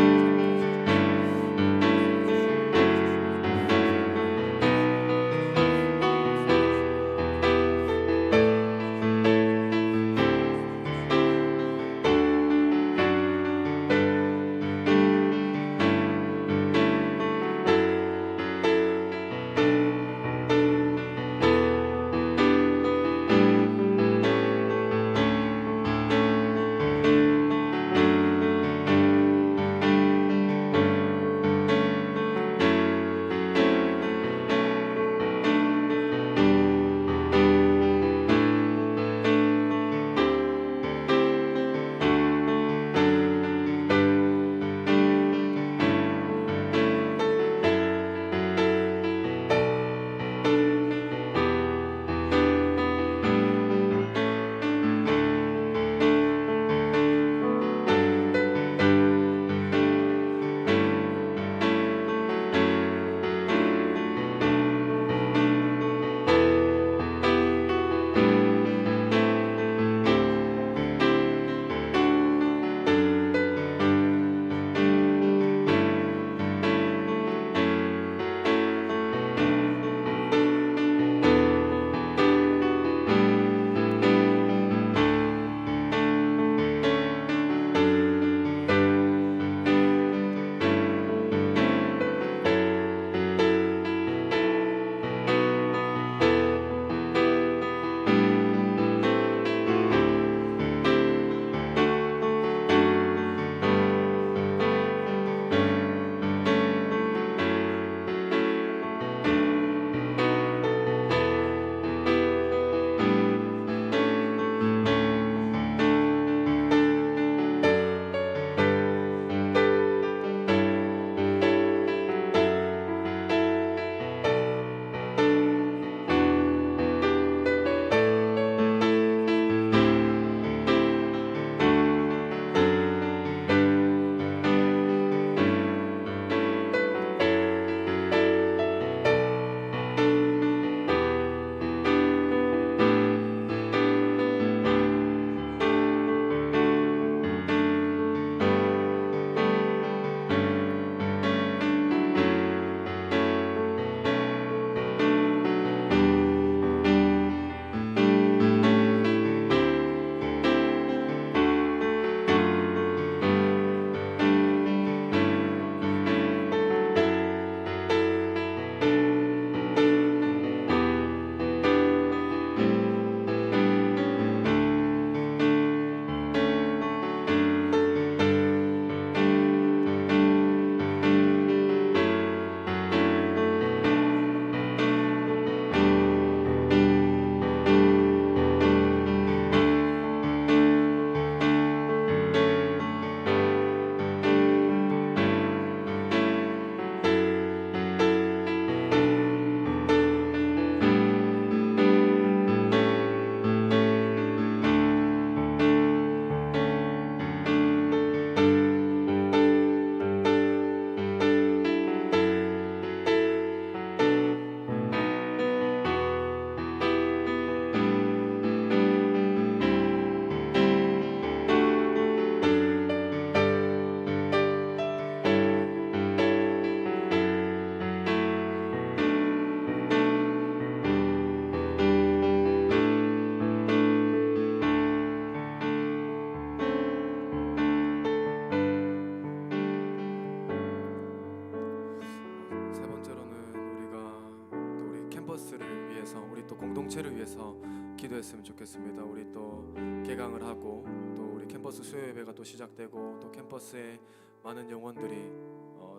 캠퍼스를 위해서, 우리 또 공동체를 위해서 기도했으면 좋겠습니다. 우리 또 개강을 하고 또 우리 캠퍼스 수요 예배가 또 시작되고 또 캠퍼스에 많은 영혼들이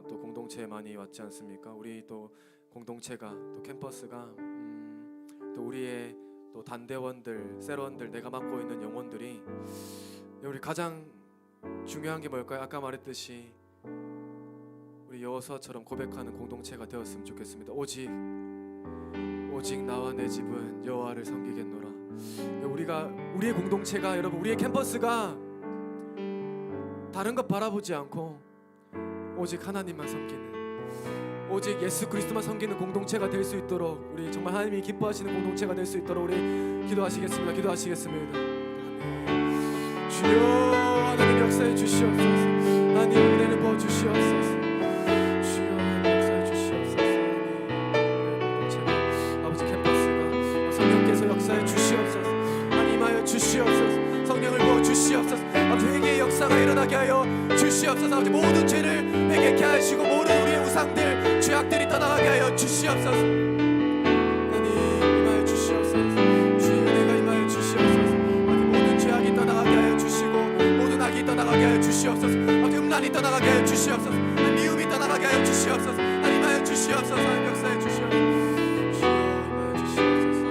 또 공동체에 많이 왔지 않습니까? 우리 또 공동체가 또 캠퍼스가 또 우리의 또 단대원들, 세러원들, 내가 맡고 있는 영혼들이 우리 가장 중요한 게 뭘까요? 아까 말했듯이 우리 여호수아처럼 고백하는 공동체가 되었으면 좋겠습니다. 오직 나와 내 집은 여호와를 섬기겠노라. 우리의 공동체가, 여러분, 우리의 캠퍼스가 다른 것 바라보지 않고 오직 하나님만 섬기는, 오직 예수 그리스도만 섬기는 공동체가 될 수 있도록, 우리 정말 하나님이 기뻐하시는 공동체가 될 수 있도록 우리 기도하시겠습니다. 기도하시겠습니다. 주여, 하나님 역사해 주시옵소서. 하나님 은혜를 부어 주시옵소서. 주여, 하나님 역사해 주시옵소서. 하나님 아버지 캠퍼스가 성령께서 역사해 주시옵소서. 하나님 임하여 주시옵소서. 성령을 부어 주시옵소서. 아버지 회개의 역사가 일어나게 하여 주시옵소서. 아버지 모든 죄를 회개케 하시고 모든 우리의 우상들, 죄악들이 떠나가게 하여 주시옵소서. 하나님 임하여 주시옵소서. 주의 은혜가 임하여 주시옵소서. 아버지 모든 죄악이 떠나가게 하여 주시고 모든 악이 떠나가게 하여 주시옵소서. 아버지 음란이 떠나가게 하여 주시옵소서. 미움이 떠나가게 하여 주시옵소서. 하나님 임하여 주시옵소서. 하나님 역사해 주시옵소서. 주여 임하여 주시옵소서.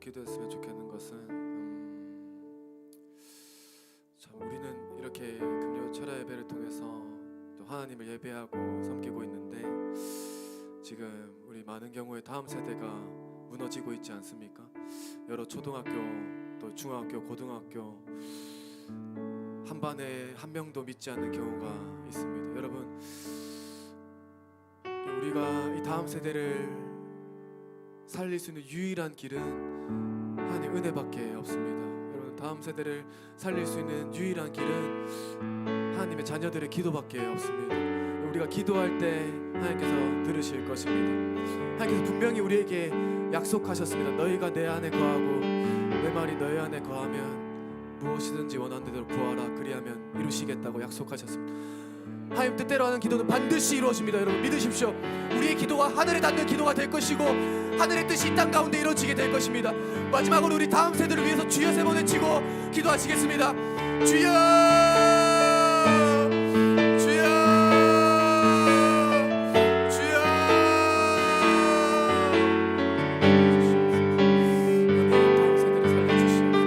기도했으면 좋겠는 것은 참 우리는 이렇게 금요 철야 예배를 통해서 또 하나님을 예배하고 섬기고 있는데 지금 우리 많은 경우에 다음 세대가 무너지고 있지 않습니까? 여러 초등학교 또 중학교 고등학교 한 반에 한 명도 믿지 않는 경우가 있습니다. 여러분, 우리가 이 다음 세대를 살릴 수 있는 유일한 길은 하나님 은혜밖에 없습니다. 여러분, 다음 세대를 살릴 수 있는 유일한 길은 하나님의 자녀들의 기도밖에 없습니다. 우리가 기도할 때 하나님께서 들으실 것입니다. 하나님께서 분명히 우리에게 약속하셨습니다. 너희가 내 안에 거하고 내 말이 너희 안에 거하면 무엇이든지 원하는 대로 구하라. 그리하면 이루시겠다고 약속하셨습니다. 하나님 뜻대로 하는 기도는 반드시 이루어집니다. 여러분 믿으십시오. 우리의 기도가 하늘에 닿는 기도가 될 것이고 하늘의 뜻이 이 땅 가운데 이루어지게 될 것입니다. 마지막으로 우리 다음 세대를 위해서 주여 세 번 외치고 기도하시겠습니다. 주여, 주여, 주여. 하나님 다음 세대를 살려주시옵소서.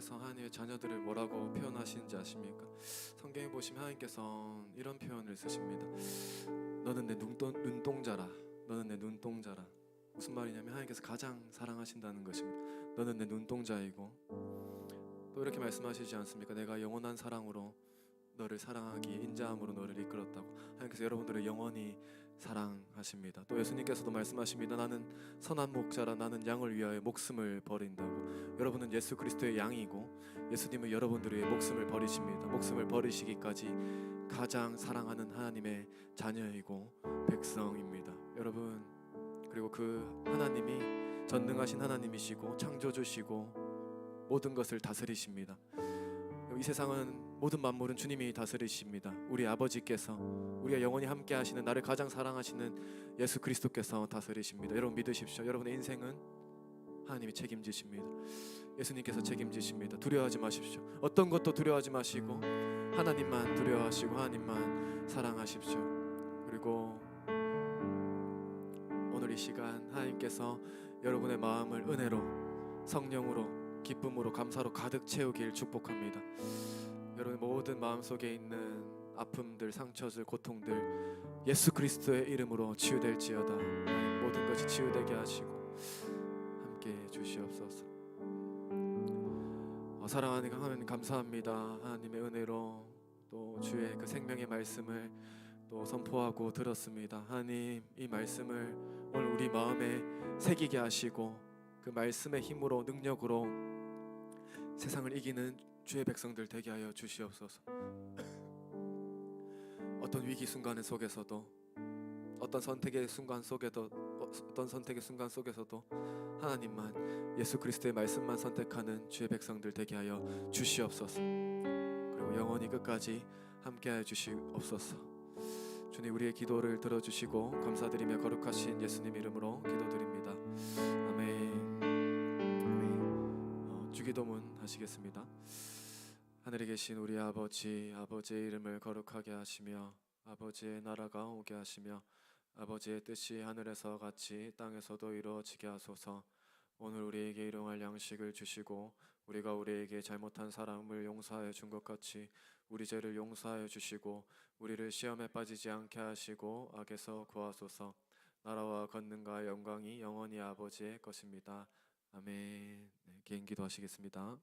예수님께서 하나님의 자녀들을 뭐라고 표현하시는지 아십니까? 성경에 보시면 하나님께서 이런 표현을 쓰십니다. 너는 내 눈동자라. 너는 내 눈동자라. 무슨 말이냐면 하나님께서 가장 사랑하신다는 것입니다. 너는 내 눈동자이고, 또 이렇게 말씀하시지 않습니까? 내가 영원한 사랑으로 너를 사랑하기에 인자함으로 너를 이끌었다고. 하나님께서 여러분들을 영원히 사랑하십니다. 또 예수님께서도 말씀하십니다. 나는 선한 목자라. 나는 양을 위하여 목숨을 버린다고. 여러분은 예수 그리스도의 양이고 예수님은 여러분들을 위해 목숨을 버리십니다. 목숨을 버리시기까지 가장 사랑하는 하나님의 자녀이고 백성입니다. 여러분, 그리고 그 하나님이 전능하신 하나님이시고 창조주시고 모든 것을 다스리십니다. 이 세상은 모든 만물은 주님이 다스리십니다. 우리 아버지께서, 우리가 영원히 함께 하시는, 나를 가장 사랑하시는 예수 그리스도께서 다스리십니다. 여러분 믿으십시오. 여러분의 인생은 하나님이 책임지십니다. 예수님께서 책임지십니다. 두려워하지 마십시오. 어떤 것도 두려워하지 마시고 하나님만 두려워하시고 하나님만 사랑하십시오. 그리고 오늘 이 시간 하나님께서 여러분의 마음을 은혜로, 성령으로, 기쁨으로, 감사로 가득 채우길 축복합니다. 여러분의 모든 마음속에 있는 아픔들, 상처들, 고통들 예수 그리스도의 이름으로 치유될지어다. 모든 것이 치유되게 하시고 함께 해 주시옵소서. 사랑하는 하나님 감사합니다. 하나님의 은혜로 또 주의 그 생명의 말씀을 또 선포하고 들었습니다. 하나님, 이 말씀을 오늘 우리 마음에 새기게 하시고 그 말씀의 힘으로, 능력으로 세상을 이기는 주의 백성들 되게 하여 주시옵소서. 어떤 위기 순간 속에서도, 어떤 선택의 순간 속에도, 하나님만, 예수 그리스도의 말씀만 선택하는 주의 백성들 되게 하여 주시옵소서. 그리고 영원히 끝까지 함께하여 주시옵소서. 주님, 우리의 기도를 들어주시고 감사드리며 거룩하신 예수님 이름으로 기도드립니다. 아멘. 주기도문 하시겠습니다. 하늘에 계신 우리 아버지, 아버지의 이름을 거룩하게 하시며 아버지의 나라가 오게 하시며 아버지의 뜻이 하늘에서 같이 땅에서도 이루어지게 하소서. 오늘 우리에게 일용할 양식을 주시고 우리가 우리에게 잘못한 사람을 용서하여 준 것 같이 우리 죄를 용서하여 주시고 우리를 시험에 빠지지 않게 하시고 악에서 구하소서. 나라와 권능과 영광이 영원히 아버지의 것입니다. 아멘. 네, 개인 기도하시겠습니다.